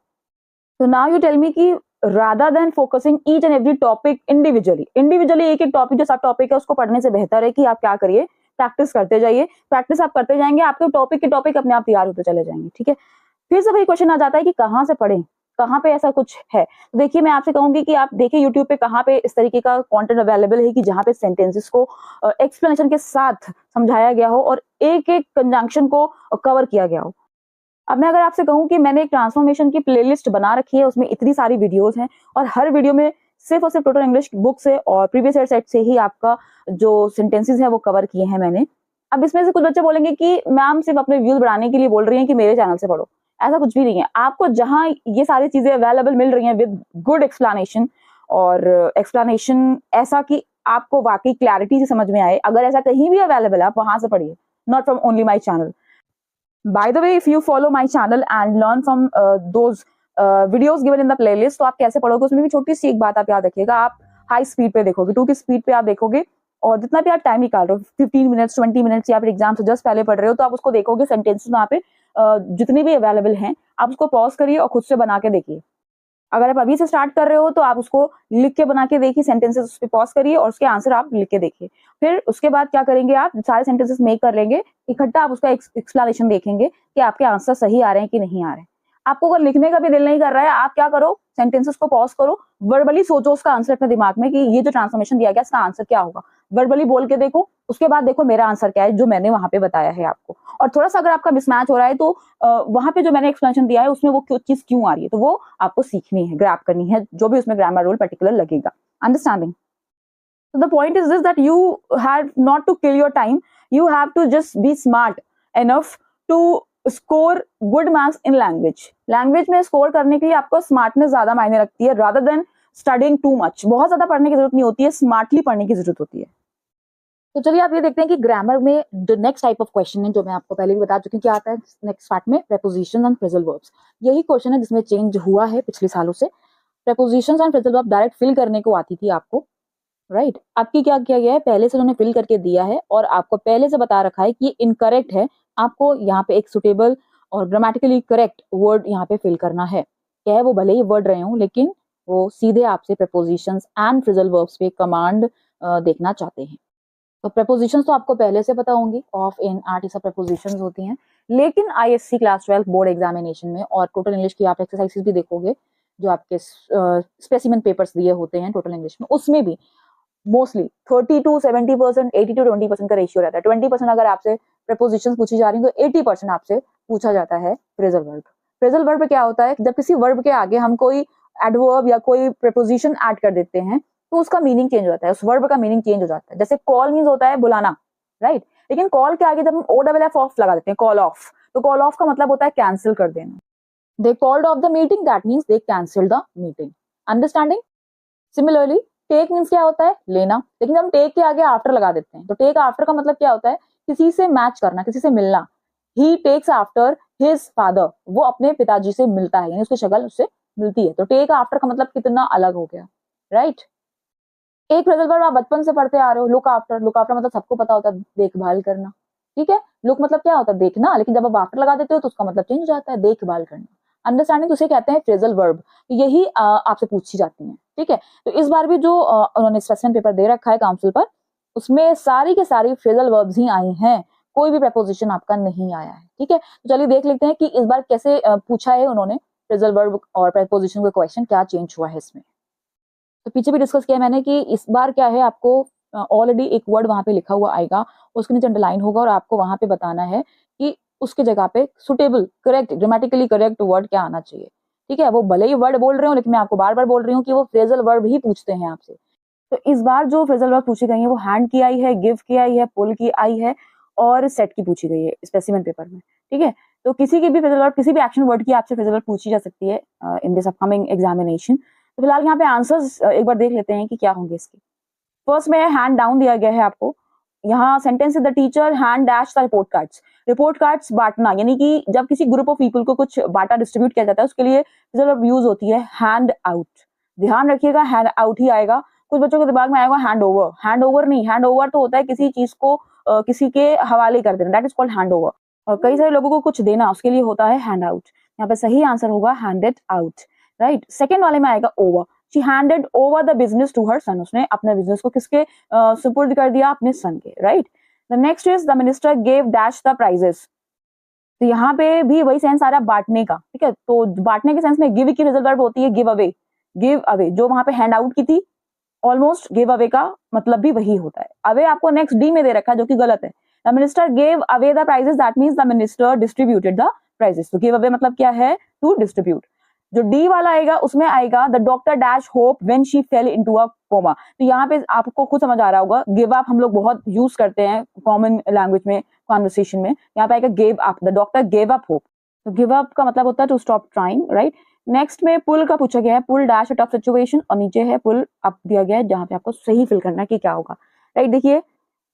तो नाउ यू टेल मी कि rather than focusing each and every topic individually एक एक टॉपिक जो सब टॉपिक है उसको पढ़ने से बेहतर है कि आप क्या करिए, प्रैक्टिस करते जाइए, प्रैक्टिस आप करते जाएंगे, आपके टॉपिक के टॉपिक अपने आप तैयार होते चले जाएंगे, ठीक है। फिर से वही क्वेश्चन आ जाता है कि कहाँ से पढ़ें, कहाँ पे ऐसा कुछ है। तो देखिए मैं आपसे कहूंगी कि आप देखिए यूट्यूब पे कहाँ पे इस तरीके का कंटेंट अवेलेबल है कि जहाँ पे सेंटेंसेस को एक्सप्लेनेशन के साथ समझाया गया हो और एक एक कंजंक्शन को कवर किया गया हो। अब मैं अगर आपसे कहूं कि मैंने एक ट्रांसफॉर्मेशन की प्लेलिस्ट बना रखी है, उसमें इतनी सारी वीडियोस हैं और हर वीडियो में सिर्फ और सिर्फ टोटल इंग्लिश बुक से और प्रीवियस ईयर सेट से ही आपका जो सेंटेंसेस है वो कवर किए हैं मैंने। अब इसमें से कुछ बच्चे बोलेंगे कि मैम सिर्फ अपने व्यूज बढ़ाने के लिए बोल रही हैं कि मेरे चैनल से पढ़ो, ऐसा कुछ भी नहीं है। आपको जहां ये सारी चीजें अवेलेबल मिल रही हैं विद गुड एक्सप्लेनेशन, और एक्सप्लेनेशन ऐसा कि आपको वाकई क्लैरिटी से समझ में आए, अगर ऐसा कहीं भी अवेलेबल है आप वहां से पढ़िए, not from only my channel. By the way, if you follow my channel and learn from those videos given in the playlist, तो आप कैसे पढ़ोगे उसमें भी छोटी सी एक बात आप याद रखिएगा, आप हाई स्पीड पे देखोगे, 2 की स्पीड पे आप देखोगे, और जितना भी आप टाइम निकाल रहे हो 15 मिनट्स 20 मिनट्स या फिर एग्जाम से जस्ट पहले पढ़ रहे हो, तो आप उसको देखोगे सेंटेंसेस वहाँ पे जितने भी अवेलेबल हैं आप उसको पॉज करिए और खुद से बना के देखिए। अगर आप अभी से स्टार्ट कर रहे हो तो आप उसको लिख के बना के देखिए, सेंटेंसेस उस पर पॉज करिए और उसके आंसर आप लिख के देखिए। फिर उसके बाद क्या करेंगे, आप सारे सेंटेंसेस मेक कर लेंगे इकट्ठा, आप उसका एक्सप्लेनेशन देखेंगे कि आपके आंसर सही आ रहे हैं कि नहीं आ रहे हैं। आपको अगर लिखने का भी दिल नहीं कर रहा है, आप क्या करो, सेंटेंसेस को पॉज करो, वर्बली सोचो उसका आंसर अपने दिमाग में कि ये जो ट्रांसफॉर्मेशन दिया गया इसका आंसर क्या होगा, वर्बली बोल के देखो, उसके बाद देखो मेरा आंसर क्या है जो मैंने वहां पे बताया है आपको। और थोड़ा सा अगर आपका मिसमैच हो रहा है तो वहां पे जो मैंने एक्सप्लेनेशन दिया है उसमें वो चीज क्यों आ रही है, तो वो आपको सीखनी है, ग्रैब करनी है, जो भी उसमें ग्रामर रूल पर्टिकुलर लगेगा। Understanding? So the point is this, that you have not to kill your time, you have to just be smart enough to score good marks in language. Language में score करने के लिए आपको smartness ज्यादा मायने रखती है rather than studying too much. बहुत ज्यादा पढ़ने की जरूरत नहीं होती है, स्मार्टली पढ़ने की जरूरत होती है। तो चलिए आप ये देखते हैं कि ग्रामर में जो नेक्स्ट टाइप ऑफ क्वेश्चन है, जो मैं आपको पहले भी बता चुकी हूँ क्या आता है नेक्स्ट पार्ट में, प्रेपोजिशन एंड फ्रेजल वर्ब्स। यही क्वेश्चन है जिसमें चेंज हुआ है पिछले सालों से। Prepositions and phrasal verb direct fill करने को आती थी आपको, राइट। आपकी क्या किया गया है, पहले से उन्होंने फिल करके दिया है और आपको पहले से बता रखा है कि ये इनकरेक्ट है, आपको यहाँ पे एक सुटेबल और ग्रामेटिकली करेक्ट वर्ड यहाँ पे फिल करना है। क्या है वो, भले ही वर्ड रहे हों लेकिन वो सीधे आपसे प्रेपोजिशंस एंड फ्रेजल वर्ब्स पे कमांड देखना चाहते हैं। तो प्रेपोजिशंस तो आपको पहले से पता होंगी, ऑफ, इन, आर्ट, ये सब प्रेपोजिशंस होती हैं। लेकिन आईएससी क्लास 12 बोर्ड एग्जामिनेशन में और टोटल इंग्लिश की आप एक्सरसाइजेस भी देखोगे जो आपके स्पेसिमेन पेपर्स दिए होते हैं टोटल इंग्लिश में, उसमें भी मोस्टली 30 to 70%, 80 to 20% का रेशियो रहता है। 20% अगर आपसे प्रेपोजिशंस पूछी जा रही है तो 80% आपसे पूछा जाता है फ्रेजल वर्ब। फ्रेजल वर्ब क्या होता है, जब किसी वर्ब के आगे हम कोई एडवर्ब या कोई प्रेपोजिशन ऐड कर देते हैं तो उसका मीनिंग चेंज हो जाता है, उस वर्ब का मीनिंग चेंज हो जाता है। जैसे कॉल मीन्स होता है बुलाना, राइट, लेकिन कॉल के आगे जब हम OFF ऑफ लगा देते हैं, कॉल ऑफ, तो कॉल ऑफ का मतलब होता है कैंसिल कर देना। They called off the meeting, that means they cancelled the meeting. Understanding? Similarly take means क्या होता है? लेना, लेकिन हम टेक के आगे आफ्टर लगा देते हैं, तो टेक आफ्टर का मतलब क्या होता है? किसी से मैच करना, किसी से मिलना। ही टेक्स आफ्टर हिज फादर, वो अपने पिताजी से मिलता है, यानी उसकी शक्ल उससे मिलती है। तो टेक आफ्टर का मतलब कितना अलग हो गया, राइट? एक फ्रेजल वर्ब आप बचपन से पढ़ते आ रहे हो, लुक आफ्टर। लुक आफ्टर मतलब सबको पता होता है, देखभाल करना, ठीक है? लुक मतलब क्या होता है? देखना, लेकिन जब आप आफ्टर लगा देते हो तो उसका मतलब चेंज हो जाता है, देखभाल करना। अंडरस्टैंडिंग, उसे कहते हैं फ्रेजल वर्ब। तो यही आपसे पूछी जाती है, ठीक है? तो इस बार भी जो उन्होंने स्पेसिमेन पेपर दे रखा है काउंसिल पर, उसमें सारी के सारी फ्रेजल वर्ब्स ही आई हैं, कोई भी प्रपोजिशन आपका नहीं आया है, ठीक है? तो चलिए देख लेते हैं कि इस बार कैसे पूछा है उन्होंने फ्रेजल वर्ब और प्रपोजिशन का क्वेश्चन, क्या चेंज हुआ है इसमें। तो पीछे भी डिस्कस किया मैंने कि इस बार क्या है, आपको ऑलरेडी एक वर्ड वहां पे लिखा हुआ आएगा, उसके नीचे अंडरलाइन होगा और आपको वहां पे बताना है कि उसके जगह पे suitable, correct, grammatically correct word क्या आना चाहिए, ठीक है? वो भले ही वर्ड बोल रहे हो, लेकिन मैं आपको बार बार बोल रही हूँ कि वो फ्रेजल वर्ब ही पूछते हैं आपसे। तो इस बार जो फ्रेजल वर्ब पूछी गई है वो हैंड की आई है, गिव की आई है, पुल की आई है और सेट की पूछी गई है स्पेसिमेन पेपर में, ठीक है? तो किसी की भी फ्रेजल वर्ब, किसी भी एक्शन वर्ड की आपसे फ्रेजल वर्ब पूछी जा सकती है इन दिस अपकमिंग एग्जामिनेशन। तो फिलहाल यहाँ पे आंसर्स एक बार देख लेते हैं कि क्या होंगे इसके। फर्स्ट में हैंड डाउन दिया गया है आपको, यहाँ sentence the teacher hand dash the report cards. Report cards बांटना, यानी कि जब किसी ग्रुप ऑफ पीपल को कुछ बांटा, डिस्ट्रीब्यूट किया जाता है, उसके लिए वर्ब यूज होती है हैंड आउट। ध्यान रखिएगा, हैंड आउट ही आएगा। कुछ बच्चों के दिमाग में आएगा हैंड ओवर। हैंड ओवर नहीं, हैंड ओवर तो होता है किसी चीज को किसी के हवाले कर देना, that is called hand over. और कई सारे लोगों को कुछ देना, उसके लिए होता है हैंड आउट। यहाँ पे सही आंसर होगा हैंडेड आउट, राइट? सेकेंड वाले में आएगा over. She handed over the business to her son. उसने अपने बिजनेस को किसके सुपुर्द कर दिया? अपने सन के, right? The next is the minister gave dash the prizes. तो यहाँ पे भी वही सेंस आ रहा है बांटने का, ठीक है? तो बांटने के सेंस में गिव की रिजल्ट वर्ब होती है गिव अवे। गिव अवे जो वहां पे हैंड आउट की थी, ऑलमोस्ट गिव अवे का मतलब भी वही होता है। अवे आपको नेक्स्ट डी में दे रखा है, जो कि गलत है। The minister gave away the prizes, that means the minister distributed the prizes. तो गिव अवे मतलब क्या है? To distribute. जो डी वाला आएगा उसमें आएगा the doctor dash hope when she fell into a coma. तो यहाँ पे आपको खुद समझ आ रहा होगा, गिव अप हम लोग बहुत यूज करते हैं कॉमन लैंग्वेज में, कॉन्वर्सेशन में। यहाँ पे आएगा give up, the doctor give up hope. तो गिव अप का मतलब होता है to stop trying, right? Next में पुल का पूछा गया है, पुल डैश टफ सिचुएशन, और नीचे है पुल अप दिया गया है, जहाँ पे आपको सही फिल करना है कि क्या होगा, राइट? देखिए,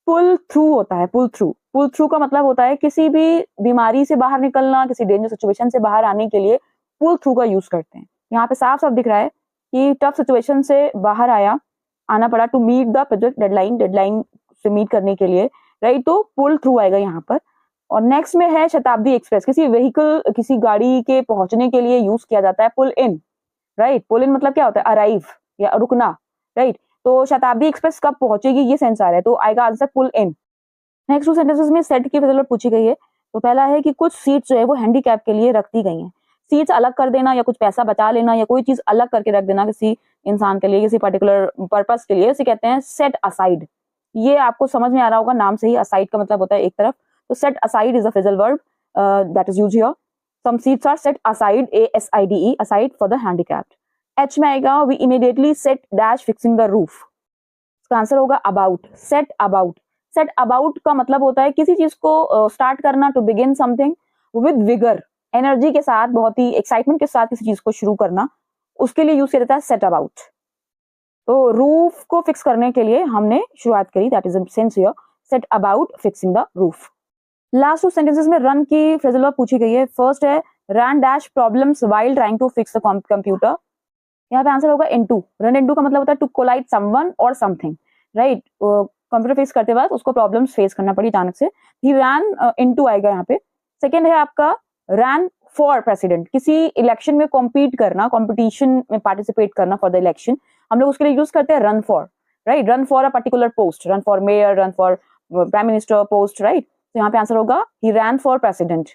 पुल थ्रू होता है, पुल थ्रू। पुल थ्रू का मतलब होता है किसी भी बीमारी से बाहर निकलना, किसी डेंजर सिचुएशन से बाहर आने के लिए पुल थ्रू का यूज करते हैं। यहाँ पे साफ साफ दिख रहा है कि टफ सिचुएशन से बाहर आना पड़ा to meet the project deadline से मीट करने के लिए, राइट? तो पुल थ्रू आएगा यहाँ पर। और नेक्स्ट में है शताब्दी एक्सप्रेस, किसी व्हीकल, किसी गाड़ी के पहुंचने के लिए यूज किया जाता है पुल इन, राइट? पुल इन मतलब क्या होता है? अराइव या रुकना, राइट? तो शताब्दी एक्सप्रेस कब पहुंचेगी, ये सेंस आ रहा है, तो आएगा आंसर पुल इन। नेक्स्ट 2 सेंटेंसेस में सेट की फिलहाल पूछी गई है। तो पहला है कि कुछ सीट्स जो है वो हैंडीकैप के लिए रख दी गई हैं। सीट्स अलग कर देना या कुछ पैसा बचा लेना या कोई चीज अलग करके रख देना किसी इंसान के लिए, किसी पर्टिकुलर पर्पस के लिए, इसे कहते हैं सेट असाइड। ये आपको समझ में आ रहा होगा नाम से ही, असाइड का मतलब होता है एक तरफ। तो set aside is a phrasal verb that is used here. Some seats are set aside, ASIDE, aside for the handicapped. H में आएगा we immediately set dash fixing the roof. इसका आंसर होगा about, set about. Set about का मतलब होता है किसी चीज को स्टार्ट करना, to begin something with vigour, energy के साथ, बहुत ही एक्साइटमेंट के साथ किसी चीज को शुरू करना, उसके लिए यूज किया जाता है सेट अबाउट। तो रूफ को फिक्स करने के लिए हमने शुरुआत करी, that is sense here, set about fixing the roof. Last 2 sentences में रन की फ्रेजल वर्ब पूछी गई है। फर्स्ट है run dash problems while trying to fix the computer. यहाँ पे आंसर होगा इनटू। रन इनटू का मतलब होता है टू कोलाइड समवन और समथिंग, राइट? कंप्यूटर फेस करते वक्त उसको प्रॉब्लम्स फेस करना पड़ी अचानक से, ही रैन इनटू आएगा यहाँ पे। सेकंड है आपका रैन फॉर प्रेसिडेंट, किसी इलेक्शन में कॉम्पीट करना, कॉम्पिटिशन में पार्टिसिपेट करना फॉर द इलेक्शन, हम लोग उसके लिए यूज करते हैं run for, right? Run for a particular post, run for mayor, run for prime minister post, right? तो यहाँ पे आंसर होगा ही रैन फॉर प्रेसिडेंट।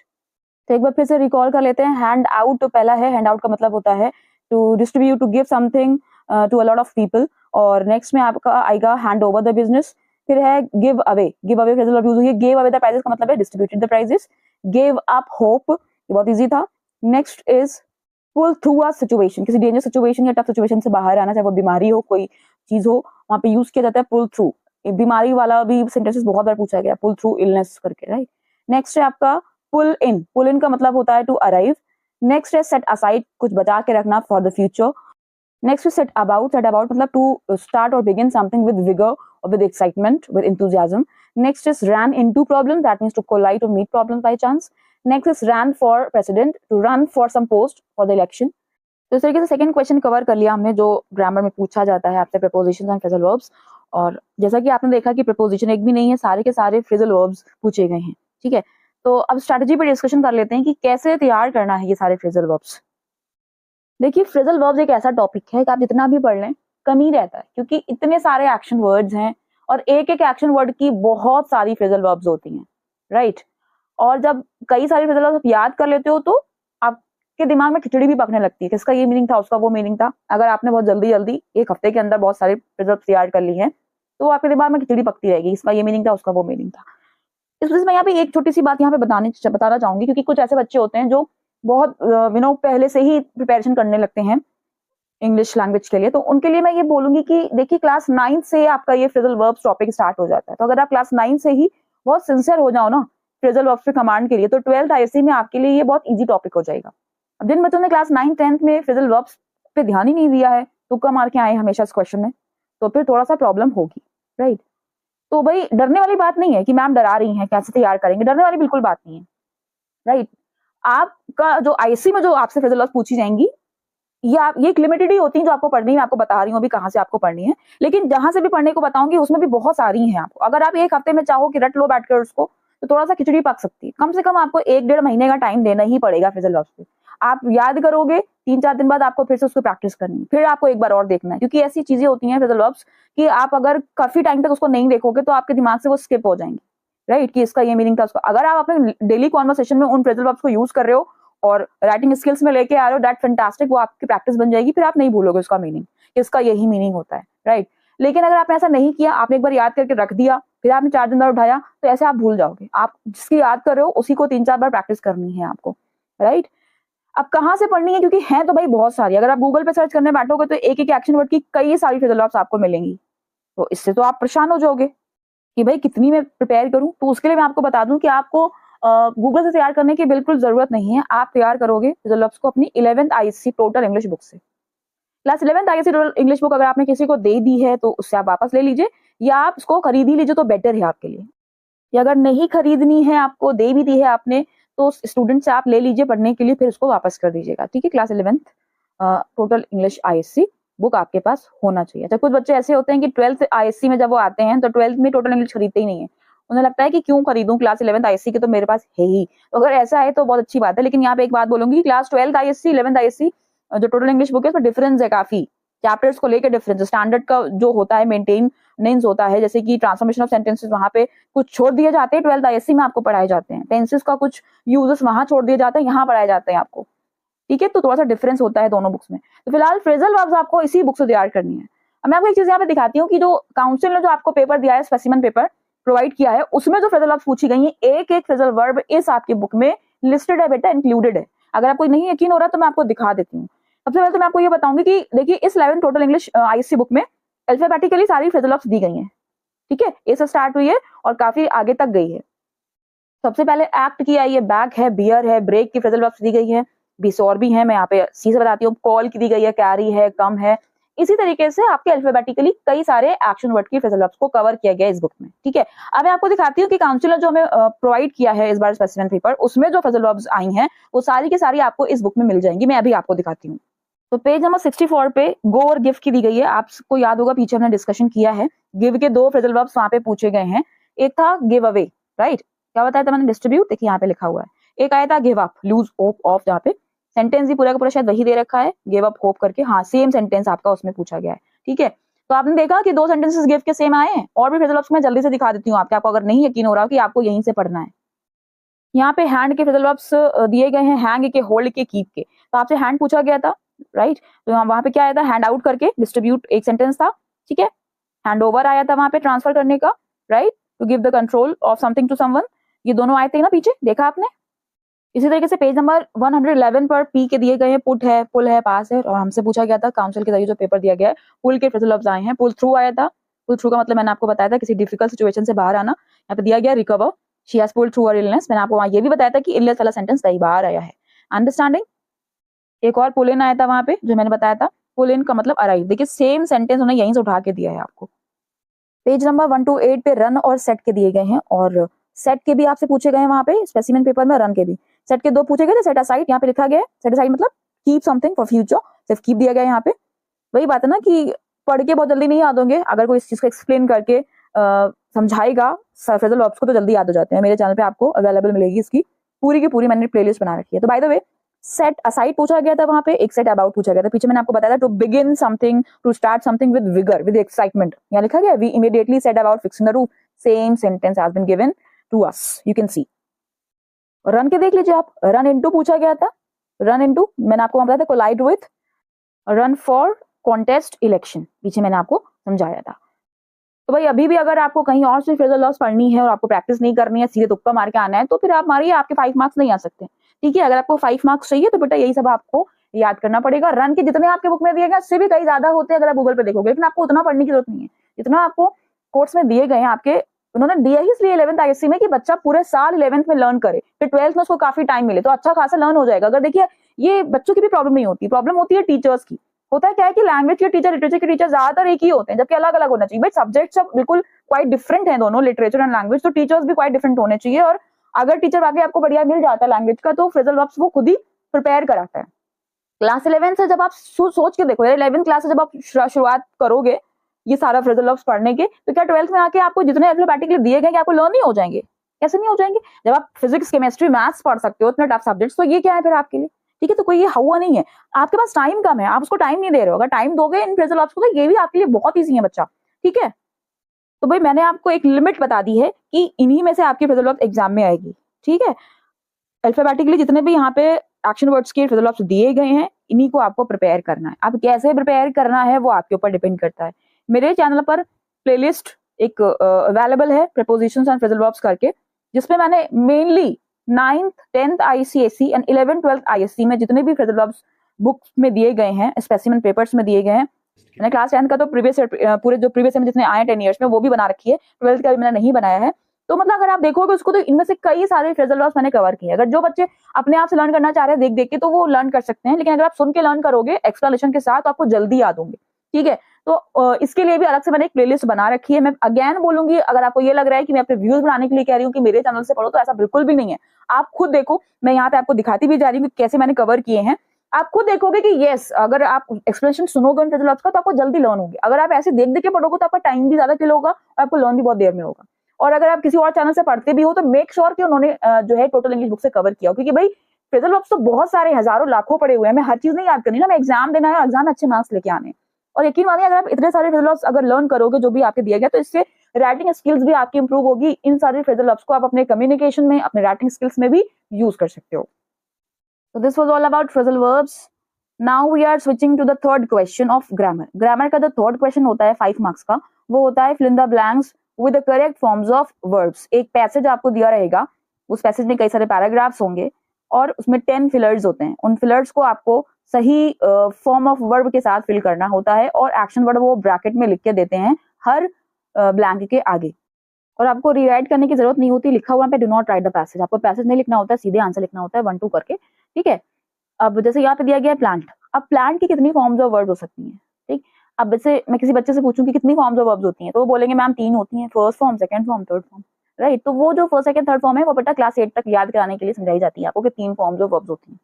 तो एक बार फिर से रिकॉल कर लेते हैं। हैंड आउट तो पहला है, हैंड आउट का मतलब होता है to distribute, to give something to a lot of people. और नेक्स्ट में आपका आएगा हैंड ओवर द बिजनेस। फिर है give away, give away phrasal verb use हुई है। गिव अवे द प्राइजेस का मतलब है distributed the prizes. Give up hope, ये बहुत इजी था। Next is pull through a situation, किसी डेंजर सिचुएशन या टफ सिचुएशन से बाहर आना, चाहे वो बीमारी हो, कोई चीज हो, वहां पे यूज किया जाता है पुल थ्रू। बीमारी वाला भी सेंटेंसेस बहुत बार पूछा गया, पुल थ्रू इलनेस करके, राइट। नेक्स्ट है आपका पुल इन का मतलब होता है टू अराइव। नेक्स्ट है सेट असाइड, कुछ बचा के रखना फॉर द फ्यूचर। नेक्स्ट है सेट अबाउट मतलब टू स्टार्ट और बिगिन समथिंग विद विगर और with excitement, with enthusiasm. Next is ran into problem, that means to collide or meet problems by chance. Next is ran for president, to run for some post for the election. तो इस तरीके से second question cover कर लिया हमने जो grammar में पूछा जाता है आपसे, prepositions and phrasal verbs. और जैसा कि आपने देखा कि preposition एक भी नहीं है, सारे के सारे phrasal verbs पूछे गए हैं, ठीक है। तो अब स्ट्रैटेजी पे डिस्कशन कर लेते हैं कि कैसे तैयार करना है ये सारे phrasal verbs। देखिए phrasal verbs एक ऐसा टॉपिक है कि आप जितना भी पढ़ लें कम ही रहता है, क्योंकि इतने सारे एक्शन वर्ड्स हैं और एक एक एक्शन वर्ड की बहुत सारी phrasal verbs होती हैं, राइट। और जब कई सारी phrasal verbs आप याद कर लेते हो तो आपके दिमाग में खिचड़ी भी पकने लगती है, किसका ये मीनिंग था, उसका वो मीनिंग था। अगर आपने बहुत जल्दी जल्दी एक हफ्ते के अंदर बहुत सारे phrasal verbs याद कर ली हैं तो आपके दिमाग में खिचड़ी पकती रहेगी, इसका ये मीनिंग था, उसका वो मीनिंग था। इस वजह से मैं यहाँ पे एक छोटी सी बात यहाँ पे बताना चाहूंगी, क्योंकि कुछ ऐसे बच्चे होते हैं जो बहुत पहले से ही प्रिपरेशन करने लगते हैं इंग्लिश लैंग्वेज के लिए। तो उनके लिए मैं ये बोलूंगी कि देखिए क्लास 9 से आपका ये phrasal verbs टॉपिक स्टार्ट हो जाता है। तो अगर आप क्लास 9 से ही बहुत सिंसियर हो जाओ ना phrasal verbs पे कमांड के लिए, तो 12th ISC में आपके लिए ये बहुत इजी टॉपिक हो जाएगा। अब जिन बच्चों ने क्लास 9 10th में phrasal verbs पे ध्यान ही नहीं दिया है, तुक्का मार के आए हमेशा इस क्वेश्चन में, तो फिर थोड़ा सा प्रॉब्लम होगी, राइट। तो भाई डरने वाली बात नहीं है कि मैम डरा रही हैं कैसे तैयार करेंगे, डरने वाली बिल्कुल बात नहीं है, राइट। आपका जो आईसी में जो आपसे phrasal verbs पूछी जाएंगी ये एक लिमिटेड ही होती है जो आपको पढ़नी है, मैं आपको बता रही हूँ अभी कहाँ से आपको पढ़नी है, लेकिन जहां से भी पढ़ने को बताऊंगी उसमें भी बहुत सारी हैं आपको। अगर आप एक हफ्ते में चाहो कि रट लो बैठकर उसको, तो थोड़ा सा खिचड़ी पक सकती है। कम से कम आपको 1-1.5 महीने का टाइम देना ही पड़ेगा phrasal verbs पे। आप याद करोगे 3-4 दिन बाद आपको फिर से उसको प्रैक्टिस करनी है, फिर आपको एक बार और देखना है, क्योंकि ऐसी चीजें होती हैं phrasal verbs कि आप अगर काफी टाइम तक उसको नहीं देखोगे तो आपके दिमाग से वो स्किप हो जाएंगे, राइट, कि इसका ये मीनिंग था उसका। अगर आप अपने डेली कॉन्वर्सेशन में उन phrasal verbs को यूज कर रहे हो और राइटिंग स्किल्स में लेके आ रहे हो, दैट फैंटास्टिक, वो आपकी प्रैक्टिस बन जाएगी, फिर आप नहीं भूलोगे उसका मीनिंग, इसका यही मीनिंग होता है, राइट। लेकिन अगर आपने ऐसा नहीं किया, आपने एक बार याद करके रख दिया, फिर आपने 4 दिन बाद उठाया, तो ऐसे आप भूल जाओगे। आप जिसकी याद कर रहे हो उसी को 3-4 बार प्रैक्टिस करनी है आपको, राइट। अब कहाँ से पढ़नी है, क्योंकि हैं तो भाई बहुत सारी। अगर आप गूगल पे सर्च करने बैठोगे तो एक एक एक्शन वर्ड की कई सारी phrasal verbs आपको मिलेंगी, तो इससे तो आप परेशान हो जाओगे कि भाई कितनी मैं प्रिपेयर करूं। तो उसके लिए मैं आपको बता दूं कि आपको गूगल से तैयार करने की बिल्कुल जरूरत नहीं है। आप तैयार करोगे phrasal verbs को अपनी 11th ISC total English book से। Class 11th ISC total English book अगर आपने किसी को दे दी है तो उससे आप वापस ले लीजिए, या आप उसको खरीद ही लीजिए तो बेटर है आपके लिए। या अगर नहीं खरीदनी है, आपको दे भी दी है आपने, तो स्टूडेंट से आप ले लीजिए पढ़ने के लिए, फिर उसको वापस कर दीजिएगा, ठीक है। Class 11th total English ISC book आपके पास होना चाहिए। तो कुछ बच्चे ऐसे होते हैं कि 12th ISC में जब वो आते हैं तो 12th में टोटल इंग्लिश खरीदते ही नहीं है, उन्हें लगता है कि क्यों खरीदूं, क्लास 11th ISC की तो मेरे पास है ही। तो अगर ऐसा है तो बहुत अच्छी बात है, लेकिन यहाँ पे एक बात बोलूंगी, class 12th ISC 11th ISC जो टोटल इंग्लिश बुक है उसमें डिफरेंस है काफी, चैप्टर्स को लेकर डिफरेंस। स्टैंडर्ड का जो होता है मेंटेनेंस होता है, जैसे कि ट्रांसफॉर्मेशन ऑफ सेंटेंसेस वहां पे कुछ छोड़ दिए जाते हैं, 12th ISC में आपको पढ़ाए जाते हैं। टेंसेस का कुछ यूजेस वहां छोड़ दिए जाते हैं, यहाँ पढ़ाए जाते हैं आपको, ठीक है। तो थोड़ा सा डिफरेंस होता है दोनों बुक्स में। तो फिलहाल phrasal verbs आपको इसी बुक से तैयार करनी है। अब मैं आपको एक चीज यहाँ पे दिखाती हूँ कि जो काउंसिल ने जो आपको पेपर दिया है, स्पेसिमेन पेपर प्रोवाइड किया है, उसमें जो phrasal verbs पूछी गई है, एक एक phrasal verb इस आपकी बुक में लिस्टेड है बेटा, इंक्लूडेड है। अगर आपको नहीं यकीन हो रहा तो मैं आपको दिखा देती हूँ। सबसे पहले तो मैं आपको ये बताऊंगी कि देखिए इस 11th total English ISC book में अल्फाबेटिकली सारी phrasal verbs दी गई हैं, ठीक है। ए से स्टार्ट हुई है और काफी आगे तक गई है। सबसे पहले एक्ट किया है, ये बैक है, बियर है, ब्रेक की phrasal verbs दी गई है, बीस और भी है, मैं यहाँ पे सी से बताती हूँ, कॉल की दी गई है, कैरी है, कम है। इसी तरीके से आपके अल्फाबेटिकली कई सारे एक्शन वर्ड की phrasal verbs को कवर किया गया इस बुक में, ठीक है। अब मैं आपको दिखाती हूँ कि काउंसिलर जो हमें प्रोवाइड किया है इस बार स्पेसिमेन पेपर, उसमें जो phrasal verbs आई हैं वो सारी की सारी आपको इस बुक में मिल जाएंगी। मैं अभी आपको दिखाती हूँ। तो पेज नंबर 64 पे गो और गिव की दी गई है। आपको याद होगा पीछे हमने डिस्कशन किया है, गिव के 2 phrasal verbs वहां पे पूछे गए हैं। एक था गिव अवे, राइट, क्या बताया था मैंने, डिस्ट्रीब्यूट, देखिए यहाँ पे लिखा हुआ है। एक आया था give up, lose hope of, जहाँ पे सेंटेंस भी पूरा का पूरा शायद वही दे रखा है, गिव अप होप करके, हाँ सेम सेंटेंस आपका उसमें पूछा गया है, ठीक है। तो आपने देखा कि 2 सेंटेंसेस गिव के सेम आए हैं। और भी phrasal verbs मैं जल्दी से दिखा देती हूँ आपको अगर नहीं यकीन हो रहा हो कि आपको यहीं से पढ़ना है। यहाँ पे हैंड के phrasal verbs दिए गए हैं, हैंग के, होल्ड के, कीप के। तो आपसे हैंड पूछा गया था, राइट, तो वहां पे क्या आया था, हैंड आउट करके, डिस्ट्रीब्यूट एक सेंटेंस था, ठीक है। हैंड ओवर आया था वहां पे ट्रांसफर करने का, right, to give the control of something to someone, ये दोनों आए थे ना पीछे, देखा आपने। इसी तरीके से पेज नंबर 111 पर पी के दिए गए हैं, पुट है, पुल है, पास है, और हमसे पूछा गया था काउंसिल के जरिए जो पेपर दिया गया है, पुल के phrasal verbs आए हैं, पुल थ्रू आया था, पुल थ्रू का मतलब मैंने आपको बताया था किसी डिफिकल्ट सिचुएशन से बाहर आना। यहाँ पे दिया गया recover, she has pulled through her illness. मैंने आपको वहाँ ये भी बताया था कि इलनेस वाला सेंटेंस सही बाहर आया है। अंडरस्टैंडिंग? एक और पुल इन आया था वहां पे जो मैंने बताया था, पुल इन का मतलब अराइव। देखिए सेम सेंटेंस उन्होंने यहीं से उठा के दिया है आपको। पेज नंबर 1 to 8 पे रन और सेट के दिए गए हैं, और सेट के भी आपसे पूछे गए हैं वहां पे स्पेसिमेन पेपर में, रन के भी। सेट के 2 पूछे गए थे, सेट असाइड यहाँ पे लिखा गया है। सेट असाइड मतलब कीप समथिंग फॉर फ्यूचर, सिर्फ कीप दिया गया है यहाँ पे। वही बात है ना कि पढ़ के बहुत जल्दी नहीं याद होंगे, अगर कोई इस चीज को एक्सप्लेन करके समझाएगा फ्रेजल वर्ब्स को तो जल्दी याद हो जाते हैं। मेरे चैनल पे आपको अवेलेबल मिलेगी इसकी पूरी की पूरी, मैंने प्लेलिस्ट बना रखी है। तो by the way set aside पूछा गया था वहां पे, एक सेट अबाउट पूछा गया था। पीछे मैंने आपको बताया था to begin something, to start something with vigour, with excitement. यहाँ लिखा गया we immediately set about fixing the roof, same sentence has been given to us, you can see. Run के देख लीजिए आप, रन इनटू पूछा गया था। रन इनटू मैंने आपको बताया था collide with, run for contest election, पीछे मैंने आपको समझाया था। तो भाई अभी भी अगर आपको कहीं और से फ्रेजल वर्ब्स पढ़नी है और आपको प्रैक्टिस नहीं करनी है, सीधे तुक्का मार के आना है, तो फिर आप मारिए, आपके 5 मार्क्स नहीं आ सकते। ठीक है, अगर आपको 5 मार्क्स चाहिए तो बेटा यही सब आपको याद करना पड़ेगा। रन के जितने आपके बुक में दिए गए उससे भी कई ज्यादा होते हैं अगर आप गूगल पे देखोगे, लेकिन आपको उतना पढ़ने की जरूरत नहीं है जितना आपको कोर्स में दिए गए हैं। आपके उन्होंने दिया ही इसलिए 11th ISC में कि बच्चा पूरे साल 11th में लर्न करे, फिर 12th में उसको काफी टाइम मिले तो अच्छा खासा लर्न हो जाएगा। अगर देखिए ये बच्चों की भी प्रॉब्लम नहीं होती, प्रॉब्लम होती है टीचर्स की। होता है क्या है कि लैंग्वेज के टीचर, लिटरेचर के टीचर ज्यादातर एक ही होते हैं, जबकि अलग अलग होना चाहिए। भाई सब्जेक्ट सब बिल्कुल क्वाइट डिफरेंट है दोनों, लिटरेचर एंड लैंग्वेज, तो टीचर्स भी क्वाइट डिफरेंट होने चाहिए। और अगर टीचर आगे आपको बढ़िया मिल जाता है लैंग्वेज का, तो फ्रेजल वर्ब्स वो खुद ही प्रिपेयर कराता है। क्लास 11 से जब आप सोच के देखो, 11th क्लास से जब आप शुरुआत करोगे ये सारा फ्रेजल वर्ब्स पढ़ने के, तो क्या 12th में आके आपको जितने अल्फाबेटिकली दिए गए आपको लर्न नहीं हो जाएंगे? कैसे नहीं हो जाएंगे? जब आप फिजिक्स, केमिस्ट्री, मैथ्स पढ़ सकते हो इतने टफ सब्जेक्ट्स, तो ये क्या है फिर आपके लिए? ठीक है, तो कोई ये हुआ नहीं है। आपके पास टाइम कम है, आप उसको टाइम नहीं दे रहे हो। अगर टाइम दोगे इन फ्रेजल वर्ब्स को तो ये भी आपके लिए बहुत ईजी है बच्चा। ठीक है, तो भाई मैंने आपको एक लिमिट बता दी है कि इन्हीं में से आपकी फ्रेजल वर्ब्स एग्जाम में आएगी। ठीक है, अल्फाबेटिकली जितने भी यहाँ पे एक्शन वर्ड्स के फ्रेजल वर्ब्स दिए गए हैं, इन्हीं को आपको प्रिपेयर करना है। अब कैसे प्रिपेयर करना है वो आपके ऊपर डिपेंड करता है। मेरे चैनल पर प्लेलिस्ट एक अवेलेबल है प्रीपोजिशंस एंड फ्रेजल वर्ब्स करके, जिसमें मैंने mainly 9th 10th ICSE and 11th 12th ISC में जितने भी फ्रेजल वर्ब्स बुक्स में दिए गए हैं, स्पेसिमेन पेपर्स में दिए गए हैं। मैंने क्लास 10th का तो प्रीवियस पूरे जो प्रीवियस में जितने आए 10 इयर्स में वो भी बना रखी है, 12th का भी मैंने नहीं बनाया है। तो मतलब अगर आप देखोगे उसको तो इनमें से कई सारे फ्रेजल वर्ब्स मैंने कवर किए हैं। अगर जो बच्चे अपने आप से लर्न करना चाह रहे हैं देख देख के, तो वो लर्न कर सकते हैं, लेकिन अगर आप सुन के लर्न करोगे एक्सप्लेनेशन के साथ तो आपको जल्दी याद होंगे। ठीक है, तो इसके लिए भी अलग से मैंने एक प्लेलिस्ट बना रखी है। मैं अगेन बोलूंगी, अगर आपको ये लग रहा है कि मैं अपने व्यूज बढ़ाने के लिए कह रही हूँ कि मेरे चैनल से पढ़ो, तो ऐसा बिल्कुल भी नहीं है। आप खुद देखो, मैं यहाँ पे आपको दिखाती भी जा रही हूँ कि कैसे मैंने कवर किए हैं। आप खुद देखोगे कि यस, अगर आप एक्सप्लेनेशन सुनोगे फ्रेजल वर्ब्स का तो आपको जल्दी लर्न होंगे। अगर आप ऐसे देख देख के पढ़ोगे तो आपका टाइम भी ज्यादा किल होगा और आपको लर्न भी बहुत देर में होगा। और अगर आप किसी और चैनल से पढ़ते भी हो तो मेक श्योर कि उन्होंने जो है टोटल इंग्लिश बुक से कवर किया हो, क्योंकि भाई फ्रेजल वर्ब्स तो बहुत सारे हजारों लाखों पड़े हुए हैं। मैं हर चीज नहीं याद करनी ना, मैं एग्जाम देना है, एग्जाम में अच्छे मार्क्स लेके आने। और यकीन मानिए अगर आप इतने सारे फ्रेजल वर्ब्स अगर लर्न करोगे जो भी आपके दिए गए, तो इससे राइटिंग स्किल्स भी आपकी इंप्रूव होगी। इन सारे फ्रेजल वर्ब्स को आप अपने कम्युनिकेशन में, अपने राइटिंग स्किल्स में भी यूज कर सकते हो। So this was all about phrasal verbs. Now we are switching to the third question of grammar. Grammar का जो third question होता है 5 marks का, वो होता है fill in the blanks with the correct forms of verbs. एक passage आपको दिया रहेगा, उस पैसेज में कई सारे पैराग्राफ्स होंगे और उसमें 10 फिलर्स होते हैं। उन फिलर्स को आपको सही फॉर्म ऑफ वर्ब के साथ फिल करना होता है और एक्शन वर्ड वो ब्रैकेट में लिख के देते हैं हर ब्लैंक के आगे। और आपको रीराइट करने की जरूरत नहीं होती, लिखा हुआ पे do not right the passage. आपको पैसेज नहीं लिखना होता है, सीधे आंसर लिखना होता है 1 2 करके। ठीक है, अब जैसे यहाँ पे दिया गया है प्लांट। अब प्लांट की कितनी फॉर्म्स ऑफ वर्ब्स हो सकती हैं? ठीक, अब जैसे मैं किसी बच्चे से पूछूं कि कितनी फॉर्म्स ऑफ वर्ब्स होती हैं, तो वो बोलेंगे मैम 3 होती हैं, first form, second form, third form. Right, तो वो जो फर्स्ट सेकंड थर्ड फॉर्म है वो बेटा क्लास 8 तक याद कराने के लिए समझाई जाती है आपको कि 3 फॉर्म्स ऑफ वर्ब्स होती हैं।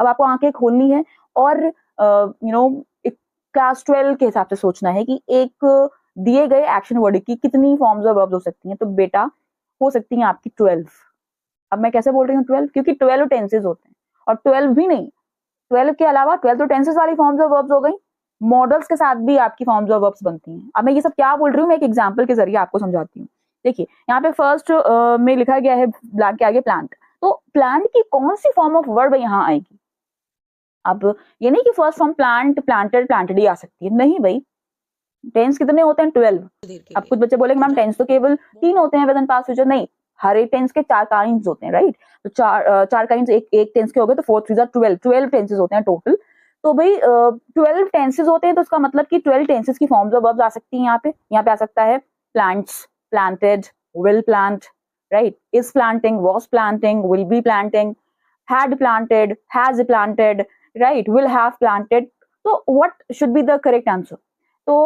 अब आपको आंखें खोलनी है और एक क्लास 12 के हिसाब से सोचना है कि एक दिए गए एक्शन वर्ड की कितनी फॉर्म्स ऑफ वर्ब्स हो सकती हैं। तो बेटा हो सकती हैं आपकी 12। अब मैं कैसे बोल रही हूँ 12? क्योंकि 12 टेंसेज होते हैं, और 12 भी नहीं, 12 के अलावा 12 तो टेंसेस वाली फॉर्म्स ऑफ वर्ब्स हो गई, मॉडल्स के साथ भी आपकी फॉर्म्स ऑफ वर्ब्स बनती हैं। अब मैं ये सब क्या बोल रही हूँ, मैं एक एग्जांपल के जरिए आपको समझाती हूँ। देखिए यहाँ पे फर्स्ट में लिखा गया है ब्लैंक के आगे प्लांट, तो प्लांट की कौन सी फॉर्म ऑफ वर्ब यहाँ आएगी? अब ये नहीं कि first form plant, planted, planted ही आ सकती है, नहीं भाई। टेंस कितने होते हैं? 12। अब कुछ बच्चे बोलेंगे मैम टेंस तो केवल 3 होते हैं प्रेजेंट पास्ट फ्यूचर। नहीं, हर एक टेंस के 4 काइंड्स होते हैं, राइट? तो चार काइंड्स एक टेंस के हो गए तो 4 3 12 टेंसेस होते हैं टोटल। तो भाई 12 टेंसेस होते हैं, तो उसका मतलब कि 12 टेंसेस की फॉर्म्स ऑफ वर्ब्स आ सकती हैं यहाँ पे आ सकता है plants, planted, will plant, right, is planting, was planting, will be planting, had planted, has planted, right, will have planted. तो what should be the correct answer? तो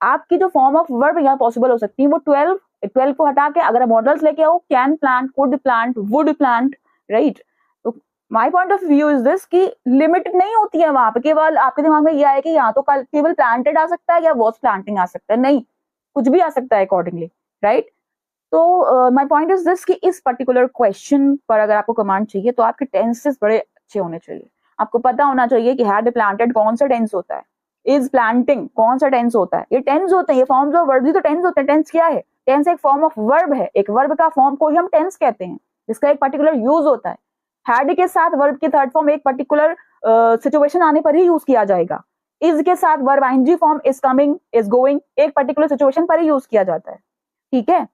आपकी जो फॉर्म ऑफ वर्ब यहाँ पॉसिबल हो सकती है वो 12 को हटा के अगर मॉडल्स लेके आओ, can plant, could plant, would plant, right. तो my point of view is this कि लिमिट नहीं होती है वहां पे, केवल आपके दिमाग में ये आए कि यहाँ तो केवल प्लांटेड आ सकता है या वॉज प्लांटिंग आ सकता है, नहीं, कुछ भी आ सकता है अकॉर्डिंगली, राइट। तो माय पॉइंट इज दिस कि इस पर्टिकुलर क्वेश्चन पर अगर आपको कमांड चाहिए तो आपके टेंसेस बड़े अच्छे होने चाहिए। आपको पता होना चाहिए कि हैड प्लांटेड कौन सा टेंस होता है, इज प्लांटिंग कौन सा टेंस होता है, ये टेंस होते हैं, ये फॉर्म्स ऑफ वर्ब ही तो टेंस होते हैं। टेंस क्या है? टेंस एक फॉर्म ऑफ वर्ब है, एक वर्ब का फॉर्म को ही हम टेंस कहते हैं, जिसका एक पर्टिकुलर यूज होता है। हैड के साथ वर्ब की थर्ड फॉर्म एक पर्टिकुलर सिचुएशन आने पर ही यूज किया जाएगा। इज के साथ verb ING form is coming, is going, एक पर्टिकुलर सिचुएशन पर ही यूज किया जाता है, ठीक है।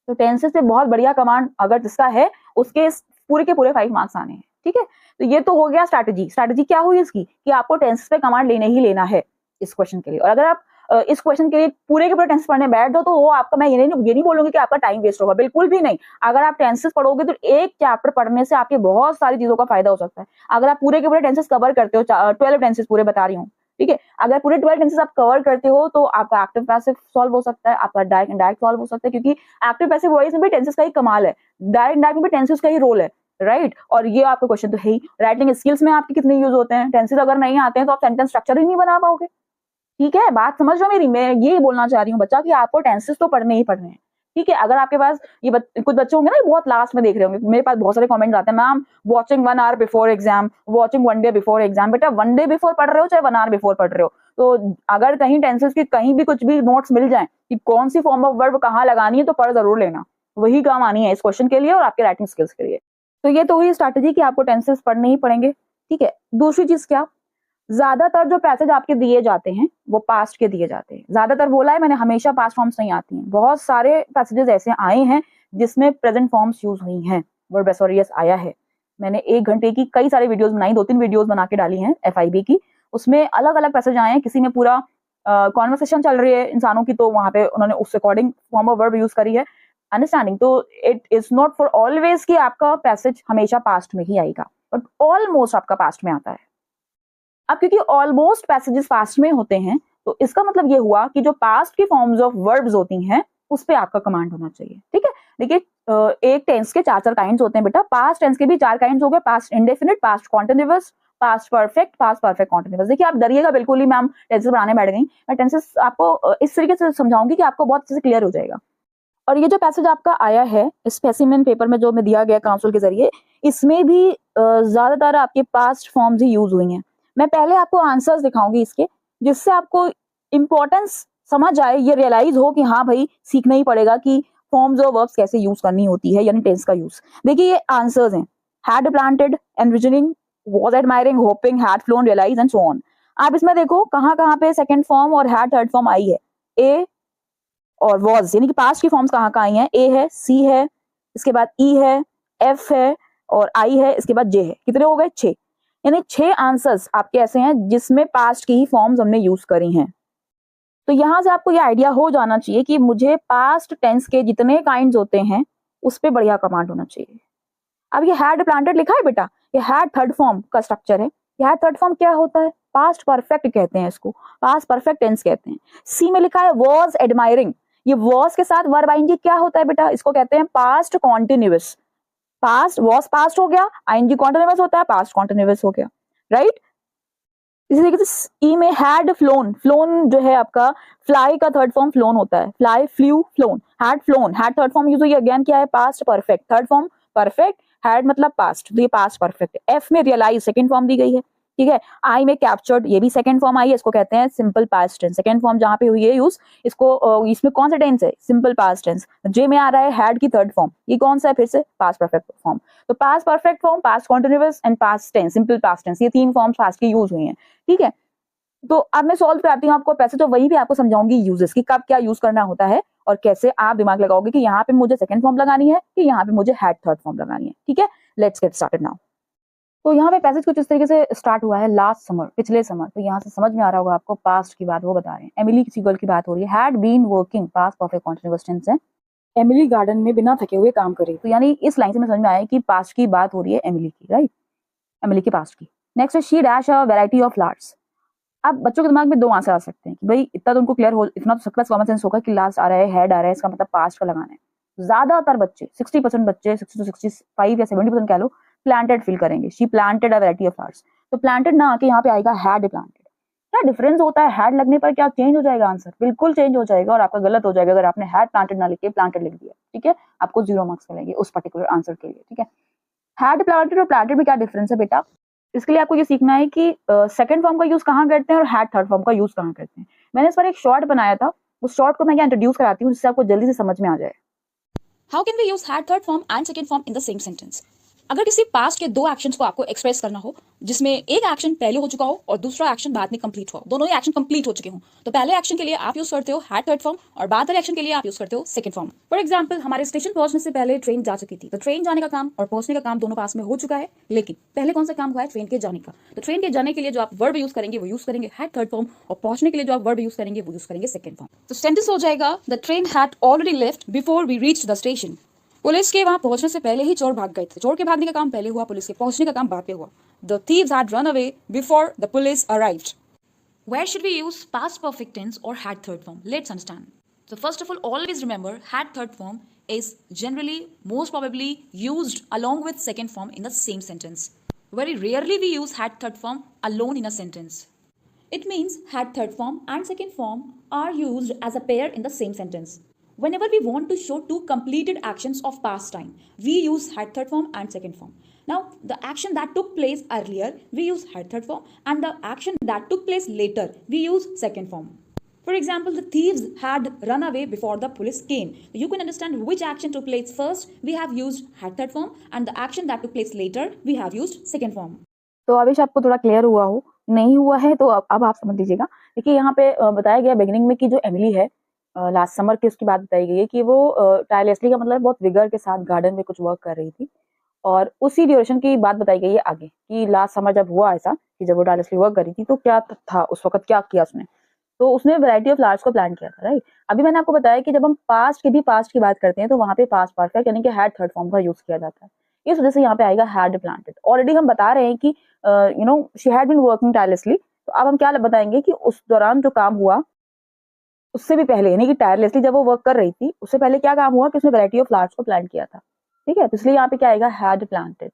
तो टेंसेस से बहुत बढ़िया कमांड अगर जिसका है उसके पूरे के पूरे 5 मार्क्स आने हैं, ठीक है। तो ये तो हो गया स्ट्रैटेजी। स्ट्रैटेजी क्या हुई इसकी कि आपको टेंसेस पे कमांड लेने ही लेना है इस क्वेश्चन के लिए। और अगर आप इस क्वेश्चन के लिए पूरे के पूरे टेंसेस पढ़ने बैठ दो तो वो आपका, मैं ये नहीं बोलूंगी कि आपका टाइम वेस्ट होगा, बिल्कुल भी नहीं। अगर आप टेंसेस पढ़ोगे तो एक चैप्टर पढ़ने से आपके बहुत सारी चीजों का फायदा हो सकता है। अगर आप पूरे के पूरे टेंसेस कवर करते हो, 12 टेंसेस पूरे बता रही हूँ, ठीक है, अगर पूरे 12 टेंसेस आप कवर करते हो तो आपका एक्टिव पैसिव सॉल्व हो सकता है, आपका डायरेक्ट इनडायरेक्ट सॉल्व हो सकता है, क्योंकि एक्टिव पैसिव वॉइस में भी टेंसेस का ही कमाल है, डायरेक्ट इनडायरेक्ट में भी टेंसेस का ही रोल है, राइट। और ये आपका क्वेश्चन तो है ही। राइटिंग स्किल्स में आपके कितने यूज होते हैं? टेंसेस अगर नहीं आते हैं तो आप सेंटेंस स्ट्रक्चर ही नहीं बना पाओगे, ठीक है। बात समझ रहे हो मेरी? मैं ये बोलना चाह रही हूँ बच्चा कि आपको टेंसेस तो पढ़ने ही पढ़ने हैं, ठीक है। अगर आपके पास ये कुछ बच्चे होंगे ना, बहुत लास्ट में देख रहे होंगे, मेरे पास बहुत सारे कमेंट्स आते हैं, ma'am watching 1 hour before exam, watching 1 day before exam. बेटा 1 डे बिफोर पढ़ रहे हो चाहे 1 आवर बिफोर पढ़ रहे हो, तो अगर कहीं टेंसेस की कहीं भी कुछ भी नोट्स मिल जाए कि कौन सी फॉर्म ऑफ वर्ब कहाँ लगानी है तो पढ़ जरूर लेना, वही काम आनी है इस क्वेश्चन के लिए और आपके राइटिंग स्किल्स के लिए। तो ये तो हुई स्ट्रैटेजी कि आपको टेंसेस पढ़ने ही पड़ेंगे, ठीक है। दूसरी चीज क्या, ज्यादातर जो पैसेज आपके दिए जाते हैं वो पास्ट के दिए जाते हैं। ज्यादातर बोला है मैंने, हमेशा पास्ट फॉर्म्स नहीं आती हैं। बहुत सारे पैसेजेस ऐसे आए हैं जिसमें प्रेजेंट फॉर्म्स यूज हुई हैं, वर्ब एसओरियस आया है। मैंने 1 घंटे की कई सारे वीडियोस बनाई, 2-3 वीडियोस बना के डाली हैं FIB की, उसमें अलग अलग पैसेज आए हैं। किसी में पूरा कॉन्वर्सेशन चल रही है इंसानों की, तो वहां पे उन्होंने उस according form of verb use करी है, अंडरस्टैंडिंग। तो it is not for always कि आपका पैसेज हमेशा पास्ट में ही आएगा, बट ऑलमोस्ट आपका पास्ट में आता है। अब क्योंकि ऑलमोस्ट पैसेजेस पास्ट में होते हैं तो इसका मतलब ये हुआ कि जो पास्ट की फॉर्म्स ऑफ वर्ब्स होती हैं उस पे आपका कमांड होना चाहिए, ठीक है। देखिए एक टेंस के 4 काइंड्स होते हैं बेटा। पास्ट टेंस के भी 4 काइंड्स हो गए, past indefinite, past continuous, past perfect, past perfect continuous. देखिए आप डरिएगा बिल्कुल ही, मैम टेंसेस बनाने बैठ गई। मैं टेंसेस आपको इस तरीके से समझाऊंगी कि आपको बहुत अच्छे से क्लियर हो जाएगा। और ये जो पैसेज आपका आया है स्पेसिमेन पेपर में जो मैं दिया गया काउंसिल के जरिए, इसमें भी ज्यादातर आपके पास्ट फॉर्म्स ही यूज हुई हैं। मैं पहले आपको आंसर्स दिखाऊंगी इसके, जिससे आपको इंपॉर्टेंस समझ आए, ये रियलाइज हो कि हाँ भाई सीखना ही पड़ेगा कि फॉर्म्स और वर्ब्स कैसे यूज करनी होती है, यानी टेंस का यूज। देखिए ये आंसर्स हैं, had planted, envisioning, was admiring, hoping, had flown, realise and so on. आप इसमें देखो कहाँ कहाँ पे सेकंड फॉर्म और हैड थर्ड फॉर्म आई है। ए और वॉज यानी कि पास्ट की फॉर्म्स कहाँ कहाँ आई हैं? ए है, सी है, इसके बाद ई है, एफ है और आई है, इसके बाद जे है। कितने हो गए? 6। यानी 6 आंसर्स आपके ऐसे हैं जिसमें पास्ट की ही फॉर्म्स हमने यूज करी हैं। तो यहां से आपको ये आइडिया हो जाना चाहिए कि मुझे पास्ट टेंस के जितने काइंड्स होते हैं उस पर बढ़िया कमांड होना चाहिए। अब ये हैड प्लांटेड लिखा है बेटा, ये हैड थर्ड फॉर्म का स्ट्रक्चर है। ये हैड थर्ड फॉर्म क्या होता है? पास्ट परफेक्ट कहते हैं इसको, पास्ट परफेक्ट टेंस कहते हैं। सी में लिखा है वॉज एडमायरिंग, ये वॉज के साथ वर्ब आईएनजी क्या होता है बेटा? इसको कहते हैं past continuous. Past was past हो गया, आईएनजी कॉन्टिन्यूअस होता है, पास्ट कॉन्टिन्यूअस हो गया, राइट। इसी तरीके से ई में हैड फ्लोन, फ्लोन जो है आपका फ्लाई का थर्ड फॉर्म फ्लोन होता है, fly, flu, phloem, had phloem, had third form use हुई अगेन क्या है? Past perfect, third form perfect, had मतलब पास्ट, तो ये पास्ट परफेक्ट। एफ में रियलाइज सेकंड फॉर्म दी गई है, ठीक है। आई में कैप्चर्ड, ये भी सेकंड फॉर्म आई है, इसको कहते हैं simple past tense. Second form जहां पे हुई है यूज, इसको इसमें कौन सा टेंस है? Simple past tense. जे में आ रहा है हैड की थर्ड फॉर्म, ये कौन सा है? फिर से पास्ट परफेक्ट फॉर्म। तो past perfect form, past continuous and past tense, simple past tense, ये 3 फॉर्म्स पास्ट की यूज हुई हैं, ठीक है। तो अब मैं सॉल्व कराती हूँ आपको पैसे, तो वहीं पे आपको समझाऊंगी यूजेस की, कब क्या यूज करना होता है और कैसे आप दिमाग लगाओगे कि यहाँ पे मुझे सेकंड फॉर्म लगानी है कि यहाँ पे मुझे हैड थर्ड फॉर्म लगानी है, ठीक है। Let's get started now. तो यहाँ पे पैसेज कुछ इस तरीके से स्टार्ट हुआ है, लास्ट समर, पिछले समर। तो यहाँ से समझ में आ रहा होगा आपको, पास्ट की बात वो बता रहे हैं। एमिली किसी गर्ल की बात हो रही है। Had been working, past perfect continuous tense है। एमिली गार्डन में बिना थके हुए काम कर रही। तो यानी इस लाइन से मैं समझ में आया कि पास्ट की बात हो रही है एमिली की, राइट, एमिली के पास्ट की। नेक्स्ट है she dash a variety of flowers. अब बच्चों के दिमाग में दो आंसर आ सकते हैं कि भाई इतना तो उनको क्लियर हो, इतना तो सबके पास कॉमन सेंस होगा कि लास्ट आ रहा है, हेड आ रहा है, इसका मतलब पास्ट का लगाना है। ज्यादातर बच्चे 60% बच्चे, 60 to 65 या 70% कह लो, प्लांटेड फील करेंगे। She planted a variety of flowers. तो प्लांटेड ना आके यहाँ पे आएगा हैड प्लांटेड। क्या डिफरेंस होता है, हैड लगने पर क्या चेंज हो जाएगा आंसर? बिल्कुल चेंज हो जाएगा, और आपका गलत हो जाएगा अगर आपने हैड प्लांटेड ना लिख के प्लांटेड लिख दिया, ठीक है। आपको 0 मार्क्स मिलेंगे उस पर्टिकुलर आंसर के लिए, ठीक है। हैड प्लांटेड और प्लांटेड में क्या डिफरेंस है बेटा? इसके लिए आपको ये सीखना है कि सेकंड फॉर्म का यूज कहाँ करते हैं और हैड थर्ड फॉर्म का यूज कहाँ करते हैं। मैंने इस पर एक शॉर्ट बनाया था, उस शॉर्ट को मैं क्या इंट्रोड्यूस कराती हूँ जिससे आपको जल्दी से समझ में आ जाए। How can we use had third form and second form in the same sentence? अगर किसी पास्ट के दो एक्शंस को आपको एक्सप्रेस करना हो जिसमें एक एक्शन पहले हो चुका हो और दूसरा एक्शन बाद में कंप्लीट हो, दोनों ही एक्शन कंप्लीट हो चुके हों, तो पहले एक्शन के लिए आप यूज करते हो हैड थर्ड फॉर्म और बाद वाले एक्शन के लिए आप यूज करते हो सेकंड फॉर्म। फॉर एग्जांपल, हमारे स्टेशन पहुंचने से पहले ट्रेन जा चुकी थी, तो ट्रेन जाने का काम और पहुंचने का काम दोनों पास में हो चुका है, लेकिन पहले कौन सा काम हुआ है? ट्रेन के जाने का। तो ट्रेन के जाने के लिए जो आप वर्ब यूज करेंगे वो यूज करेंगे हैड थर्ड फॉर्म, और पहुंचने के लिए जो आप वर्ब यूज करेंगे वो यूज करेंगे सेकंड फॉर्म। तो सेंटेंस हो जाएगा the train had already left before we reached the station. Police के वहां पहुंचने से पहले ही चोर भाग गए थे। चोर के भागने का काम पहले हुआ, पुलिस के पहुंचने का काम बाद में हुआ। The thieves had run away before the police arrived. Where should we use past perfect tense or had third form? Let's understand. So first of all, always remember had third form is generally most probably used along with second form in the same sentence. Very rarely we use had third form alone in a sentence. It means had third form and second form are used as a pair in the same sentence. Whenever we want to show two completed actions of past time, we use had third form and second form. Now, the action that took place earlier, we use had third form, and the action that took place later, we use second form. For example, the thieves had run away before the police came. You can understand which action took place first, we have used had third form, and the action that took place later, we have used second form. तो अभी आपको थोड़ा clear हुआ हो, नहीं हुआ है तो अब आप समझ लीजिएगा। देखिए यहाँ पे बताया गया बिगिनिंग में कि जो एमिली है, लास्ट समर की उसकी बात बताई गई है कि वो टायरलेसली का मतलब बहुत विगर के साथ गार्डन में कुछ वर्क कर रही थी, और उसी ड्यूरेशन की बात बताई गई है आगे कि लास्ट समर जब हुआ ऐसा कि जब वो टायरलेसली वर्क कर रही थी तो क्या था उस वक्त, क्या किया उसने। तो उसने वैरायटी ऑफ फ्लावर्स को प्लांट किया था, राइट। अभी मैंने आपको बताया कि जब हम पास्ट की बात करते हैं तो वहां पे पास्ट परफेक्ट यानी कि हैड थर्ड फॉर्म का यूज किया जाता है। इस वजह से यहाँ पे आएगा हैड प्लांटेड। ऑलरेडी हम बता रहे हैं कि she had been working tirelessly. तो अब हम क्या बताएंगे कि उस दौरान जो काम हुआ उससे भी पहले, यानी कि टायरलेसली जब वो वर्क कर रही थी उससे पहले क्या काम हुआ कि उसने वैरायटी ऑफ फ्लावर्स को प्लांट किया था, ठीक है। तो इसलिए यहाँ पे क्या आएगा, हैड प्लांटेड।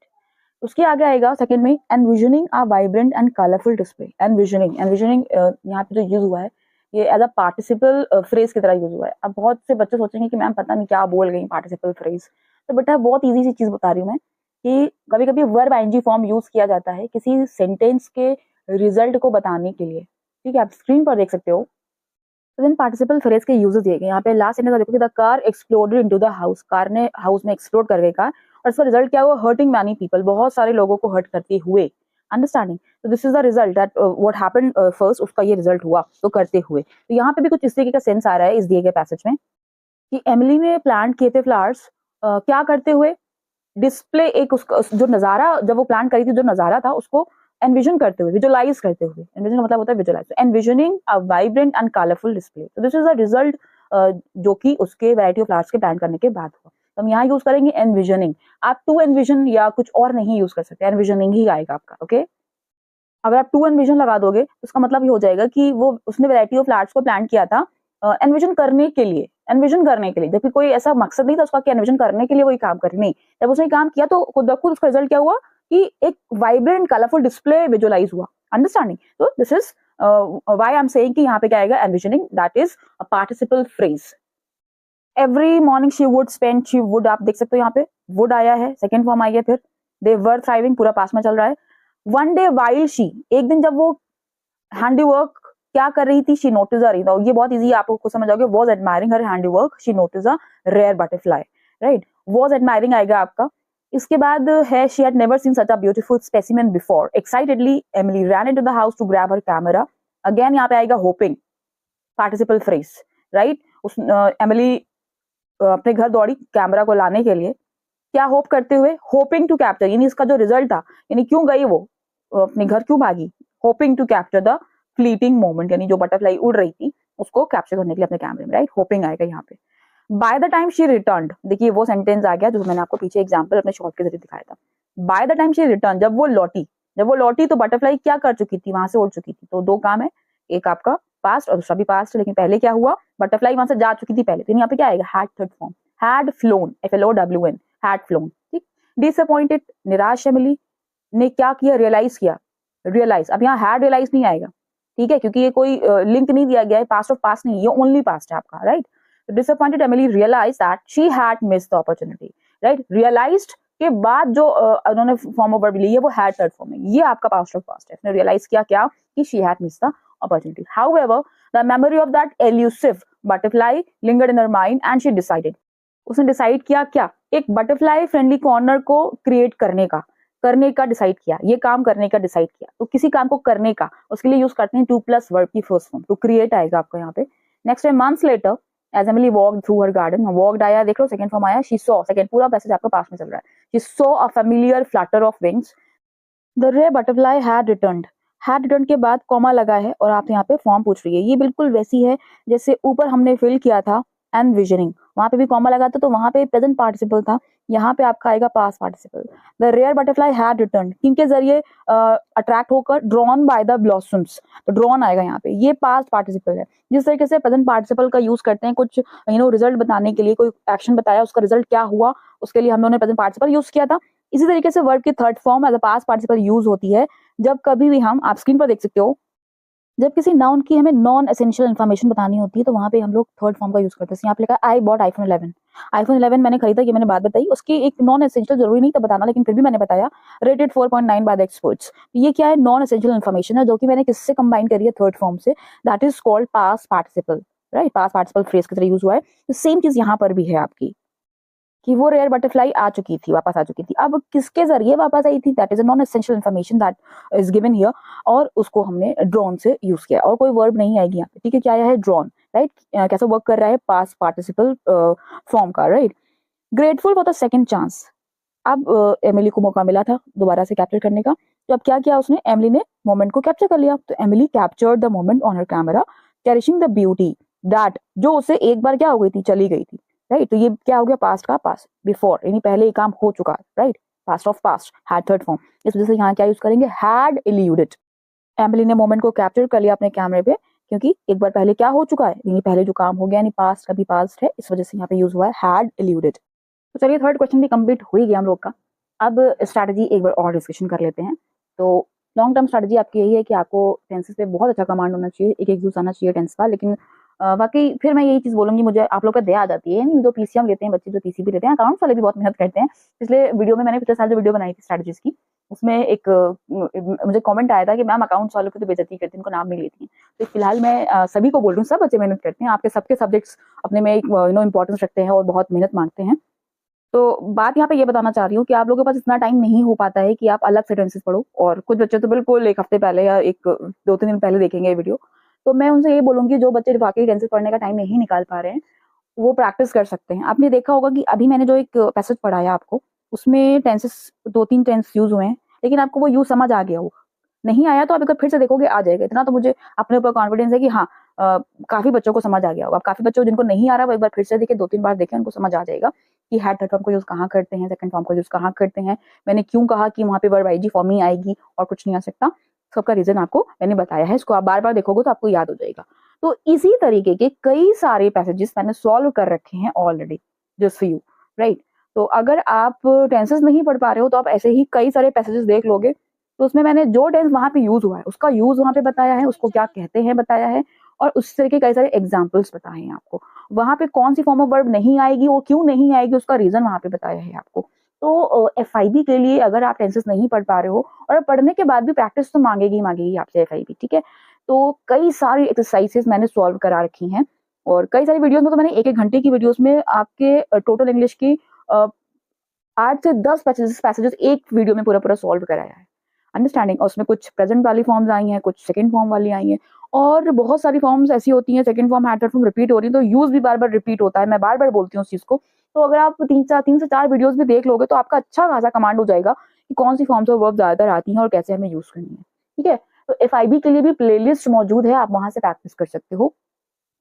उसके आगे आएगा सेकंड में, envisioning a vibrant and colourful display. Envisioning यहाँ पे जो यूज हुआ है ये एज अ पार्टिसिपल फ्रेज की तरह यूज हुआ है। अब बहुत से बच्चे सोचेंगे कि मैम पता नहीं क्या बोल गई पार्टिसिपल फ्रेज। तो बेटा बहुत इजी सी चीज बता रही हूँ मैं कि कभी कभी वर्ब आईएनजी फॉर्म यूज किया जाता है किसी सेंटेंस के रिजल्ट को बताने के लिए, ठीक है। आप स्क्रीन पर देख सकते हो। तो देन पार्टिसिपल फ्रेज के यूजेस दिए गए यहाँ पे। लास्ट सेंटेंस देखो कि the car exploded into the house. Car ने हाउस में एक्सप्लोड कर गई कार, और इसका रिजल्ट क्या हुआ, हर्टिंग मैनी पीपल, बहुत सारे लोगों को हर्ट करते हुए। अंडरस्टैंडिंग, तो this is the result that what happened first, उसका ये रिजल्ट हुआ तो करते हुए। तो यहाँ पे भी कुछ इस तरीके का सेंस आ रहा है इस दिए गए पैसेज में कि एमिली ने प्लांट किए थे फ्लावर्स क्या करते हुए, डिस्प्ले एक उसका जो नजारा जब वो प्लान करी थी जो नजारा था उसको एनविजन करते हुए, विजुअलाइज करते हुए। एनविजन का मतलब होता है visualise. Envisioning a vibrant and colourful display. तो दिस इज द रिजल्ट जो कि उसके वैरायटी ऑफ फ्लावर्स के प्लान करने के बाद हुआ। तो हम यहाँ यूज करेंगे एनविजनिंग। आप टू एनविजन या कुछ और नहीं यूज कर सकते, एनविजनिंग ही आएगा आपका, ओके। अगर आप टू एनविजन लगा दोगे तो उसका मतलब ये हो जाएगा कि वो उसने वैरायटी ऑफ फ्लावर्स को प्लान किया था एनविजन करने के लिए, एनविजन करने के लिए, जबकि कोई ऐसा मकसद नहीं था उसका कि एनविजन करने के लिए वही काम करे, नहीं। जब उसने काम किया तो खुद ब खुद उसका रिजल्ट क्या हुआ कि एक वाइब्रेंट कलरफुल डिस्प्ले विजुअलाइज हुआ। अंडरस्टैंडिंग, तो this is why I am saying कि यहाँ पे क्या आएगा, envisioning, that is a participle phrase. Every morning she would spend, she would आप देख सकते हो यहाँ पे वुड आया है, सेकंड फॉर्म आई है, फिर दे वर थ्राइविंग पूरा पास में चल रहा है। वन डे वाइल शी, एक दिन जब वो हैंडीवर्क क्या कर रही थी, शी नोटिस अ रिंग। ये बहुत इजी, आप खुद समझ जाओगे। Was admiring her handiwork, she notice a rare butterfly, right. Was admiring आएगा आपका। इसके बाद है she had never seen such a beautiful specimen before. Excitedly Emily ran into the house to grab her camera. Again यहाँ पे आएगा hoping, participle phrase, right. उस Emily अपने घर दौड़ी कैमरा को लाने के लिए। क्या होप करते हुए, होपिंग टू कैप्चर, यानी इसका जो रिजल्ट था, यानी क्यों गई वो अपने घर क्यों भागी, hoping to capture the fleeting moment, यानी जो बटरफ्लाई उड़ रही थी उसको कैप्चर करने के लिए अपने कैमरे में, राइट, होपिंग आएगा यहाँ पे। By the time she return, देखिए वो सेंटेंस आ गया जो मैंने आपको पीछे एग्जांपल अपने शॉर्ट के जरिए दिखाया था। By the time she return, जब वो लौटी तो बटरफ्लाई क्या कर चुकी थी, वहां से उड़ चुकी थी। तो दो काम है, एक आपका पास्ट और दूसरा भी पास्ट है, लेकिन पहले क्या हुआ, बटरफ्लाई वहां से जा चुकी थी पहले, तो यहाँ पे क्या आएगा, had third form, had phloem, FLOWN, had phloem, ठीक। डिसअपॉइंटेड, निराश एमिली ने क्या किया, रियलाइज किया, रियलाइज, अब यहाँ हैड रियलाइज नहीं आएगा, ठीक है, क्योंकि ये कोई लिंक नहीं दिया गया है, पास्ट ऑफ पास्ट नहीं, ये ओनली पास्ट है आपका, right. Disappointed Emily realise that she had missed the opportunity, right. Realised के बाद जो उन्होंने फॉर्म ऑफ वर्ब ली है वो हैड थर्ड फॉर्म है, ये आपका पास्ट ऑफ पास्ट है। उसने रियलाइज किया क्या, कि she had missed the opportunity. However the memory of that elusive butterfly lingered in her mind and she decided, उसने डिसाइड किया क्या, एक बटरफ्लाई फ्रेंडली कॉर्नर को क्रिएट करने का डिसाइड किया, ये काम करने का डिसाइड किया। तो किसी काम को करने का, उसके लिए यूज करते हैं टू प्लस वर्ब की फर्स्ट फॉर्म, टू क्रिएट आएगा आपका यहाँ पे। नेक्स्ट है months later as Emily walked through her garden, walked आया, देख लो सेकंड फॉर्म आया, शी सॉ, सेकंड पूरा पैसेज आपका पास में चल रहा है, she saw a familiar flutter of wings, the rare butterfly had return के बाद कॉमा लगा है और आप यहाँ पे फॉर्म पूछ रही है, ये बिल्कुल वैसी है जैसे ऊपर हमने फिल किया था एनविजनिंग, वहां पे भी कॉमा लगा था तो वहां पे प्रेजेंट पार्टिसिपल था, यहाँ पे आपका आएगा past participle. The rare butterfly had return, किनके जरिए अट्रैक्ट होकर, ड्रॉन बाय द ब्लॉसम्स, तो ड्रॉन आएगा यहाँ पे, ये पास्ट पार्टिसिपल है। जिस तरीके से प्रेजेंट पार्टिसिपल का यूज करते हैं कुछ रिजल्ट बताने के लिए, कोई एक्शन बताया उसका रिजल्ट क्या हुआ, उसके लिए हम लोगों ने प्रेजेंट पार्टिसिपल यूज किया था, इसी तरीके से वर्ब की third form as a past participle use होती है जब कभी भी हम, आप स्क्रीन पर देख सकते हो, जब किसी नाउन की हमें नॉन एसेंशियल इन्फॉर्मेशन बतानी होती है तो वहां पे हम लोग थर्ड फॉर्म का यूज करते हैं। यहाँ पे लिखा आई बॉट iPhone 11, iPhone 11 मैंने खरीदा, ये मैंने बात बताई, उसकी एक नॉन एसेंशियल जरूरी नहीं था बताना, लेकिन फिर भी मैंने बताया, रेटेड 4.9 बाय द एक्सपर्ट्स। ये क्या है, नॉन एसेंशियल इन्फॉर्मेशन है जो कि मैंने किससे कंबाइन करी है, थर्ड फॉर्म से, that is called past participle, right, past participle phrase की तरह यूज हुआ है। तो सेम चीज यहाँ पर भी है आपकी, कि वो रेयर बटरफ्लाई आ चुकी थी, वापस आ चुकी थी। अब किसके जरिए वापस आई थी, that is a non essential information that is given here, और उसको हमने ड्रॉन से यूज किया, और कोई वर्ब नहीं आएगी यहाँ पे, ठीक है, क्या आया है, ड्रॉन, राइट। कैसे वर्क कर रहा है, पास्ट पार्टिसिपल फॉर्म का, right. Grateful for the second chance, अब एमिली को मौका मिला था दोबारा से कैप्चर करने का, तो अब क्या किया उसने, एमिली ने मोमेंट को कैप्चर कर लिया, तो Emily captured the moment on her camera, cherishing the beauty that, जो उसे एक बार क्या हो गई थी, चली गई थी, राइट। तो ये क्या हो गया, पास्ट का पास्ट, बिफोर, यानी पहले ये काम हो चुका है, right, past of past, had third form, इस वजह से यहाँ क्या यूज करेंगे, हैड इल्यूडेड, एमिली ने मोमेंट को कैप्चर कर लिया अपने कैमरे पे, क्योंकि एक बार पहले क्या हो चुका है, यानी पहले जो काम हो गया, यानी पास्ट का भी पास्ट है, इस वजह से यहाँ पे यूज हुआ है हैड इल्यूडेड। तो चलिए थर्ड क्वेश्चन भी कंप्लीट हो ही गया हम लोग का। अब स्ट्रैटेजी एक बार और डिस्कशन कर लेते हैं। तो लॉन्ग टर्म स्ट्रैटेजी आपकी यही है कि आपको टेंसेस पे बहुत अच्छा कमांड होना चाहिए, एक एक यूज आना चाहिए टेंस का, लेकिन बाकी फिर मैं यही चीज बोलूंगी, मुझे आप लोग का दया आ जाती है, जो PCM लेते हैं बच्चे, जो PCB लेते हैं, अकाउंट्स वाले भी बहुत मेहनत करते हैं। पिछले वीडियो में मैंने पिछले साल जो वीडियो बनाई थी स्ट्रैटेजीज की, उसमें एक मुझे कमेंट आया था कि मैम अकाउंट्स वालों की तो बेइज्जती करती हैं, उनको नाम नहीं लेती हैं। तो फिलहाल मैं सभी को बोल रही हूँ, सब बच्चे मेहनत करते हैं, आपके सबके सब्जेक्ट्स अपने में इंपॉर्टेंस रखते हैं और बहुत मेहनत मांगते हैं। तो बात यहाँ पे ये बताना चाह रही हूँ कि आप लोगों के पास इतना टाइम नहीं हो पाता है कि आप अलग से टेंसेस पढ़ो, और कुछ बच्चे तो बिल्कुल एक हफ्ते पहले या एक 2-3 दिन पहले देखेंगे ये वीडियो। तो मैं उनसे ये बोलूंगी, जो बच्चे वाकई टेंसेस पढ़ने का टाइम नहीं निकाल पा रहे हैं, वो प्रैक्टिस कर सकते हैं। आपने देखा होगा कि अभी मैंने जो एक पैसेज पढ़ाया आपको, उसमें टेंसेस 2-3 टेंस यूज हुए हैं, लेकिन आपको वो यूज समझ आ गया होगा। नहीं आया तो आप एक बार फिर से देखोगे, आ जाएगा। इतना तो मुझे अपने ऊपर कॉन्फिडेंस है कि हाँ, काफी बच्चों को समझ आ गया होगा। काफी बच्चों जिनको नहीं आ रहा वो एक बार फिर से देखे, 2-3 बार देखें, उनको समझ आ जाएगा कि हैड थर्ड फॉर्म को यूज कहाँ करते हैं, सेकंड फॉर्म को यूज कहाँ करते हैं, मैंने क्यों कहा कि वहां पे वर्ब आईजी फॉर्म ही आएगी और कुछ नहीं आ सकता। सबका रीजन आपको मैंने बताया है, इसको आप बार बार देखोगे तो आपको याद हो जाएगा। तो इसी तरीके के कई सारे पैसेजेस मैंने सॉल्व कर रखे हैं already, just for you, right. तो अगर आप टेंसेस नहीं पढ़ पा रहे हो तो आप ऐसे ही कई सारे पैसेजेस देख लोगे, तो उसमें मैंने जो टेंस वहां पे यूज हुआ है उसका यूज वहां पे बताया है, उसको क्या कहते हैं बताया है, और उस तरह के कई सारे एग्जाम्पल्स बताए हैं आपको। वहां पे कौन सी फॉर्म ऑफ वर्ब नहीं आएगी, वो क्यों नहीं आएगी, उसका रीजन वहां पे बताया है आपको। तो FIB के लिए अगर आप टेंसेस नहीं पढ़ पा रहे हो, और पढ़ने के बाद भी प्रैक्टिस तो मांगेगी आपसे FIB, ठीक है। तो कई सारी एक्सरसाइजेस मैंने सॉल्व करा रखी हैं, और कई सारी वीडियोस में तो मैंने 1-1 घंटे की वीडियोस में आपके टोटल इंग्लिश की 8 से 10 पैसेजेस एक वीडियो में पूरा सॉल्व कराया है, अंडरस्टैंडिंग। और उसमें कुछ प्रेजेंट वाली फॉर्म्स आई हैं, कुछ सेकंड फॉर्म वाली आई हैं, और बहुत सारी फॉर्म्स ऐसी होती हैं, second form had third form repeat हो रही है, तो यूज भी बार बार रिपीट होता है, मैं बार बार बोलती हूँ उस चीज को। तो अगर आप 3 से 4 वीडियोस भी देख लोगे तो आपका अच्छा खासा कमांड हो जाएगा कि कौन सी फॉर्म्स ऑफ वर्ब ज्यादातर आती हैं और कैसे हमें यूज करनी है। ठीक है, तो FIB के लिए भी प्लेलिस्ट मौजूद है, आप वहां से प्रैक्टिस कर सकते हो।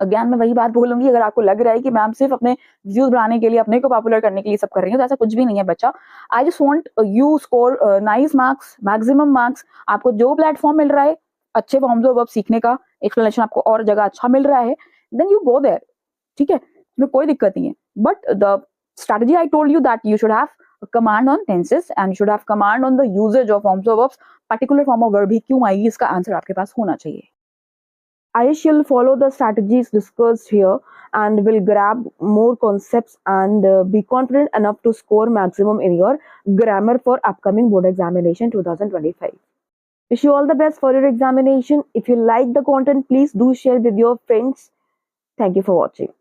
अगेन मैं वही बात बोलूंगी, अगर आपको लग रहा है कि मैम सिर्फ अपने व्यूज बढ़ाने के लिए, अपने को पॉपुलर करने के लिए सब कर रही है, तो ऐसा कुछ भी नहीं है बच्चा। I just want you score nice marks, maximum marks. आपको जो प्लेटफॉर्म मिल रहा है अच्छे फॉर्म्स ऑफ वर्ब सीखने का, एक्सप्लेनेशन आपको और जगह अच्छा मिल रहा है, देन यू गो देयर। ठीक है, इसमें कोई दिक्कत नहीं है। But the strategy I told you that you should have a command on tenses and you should have command on the usage of forms of verbs, particular form of verb ही क्यों आएगी, इसका आंसर आपके पास होना चाहिए। I shall follow the strategies discussed here and will grab more concepts and be confident enough to score maximum in your grammar for upcoming board examination 2025. Wish you all the best for your examination. If you like the content, please do share with your friends. Thank you for watching.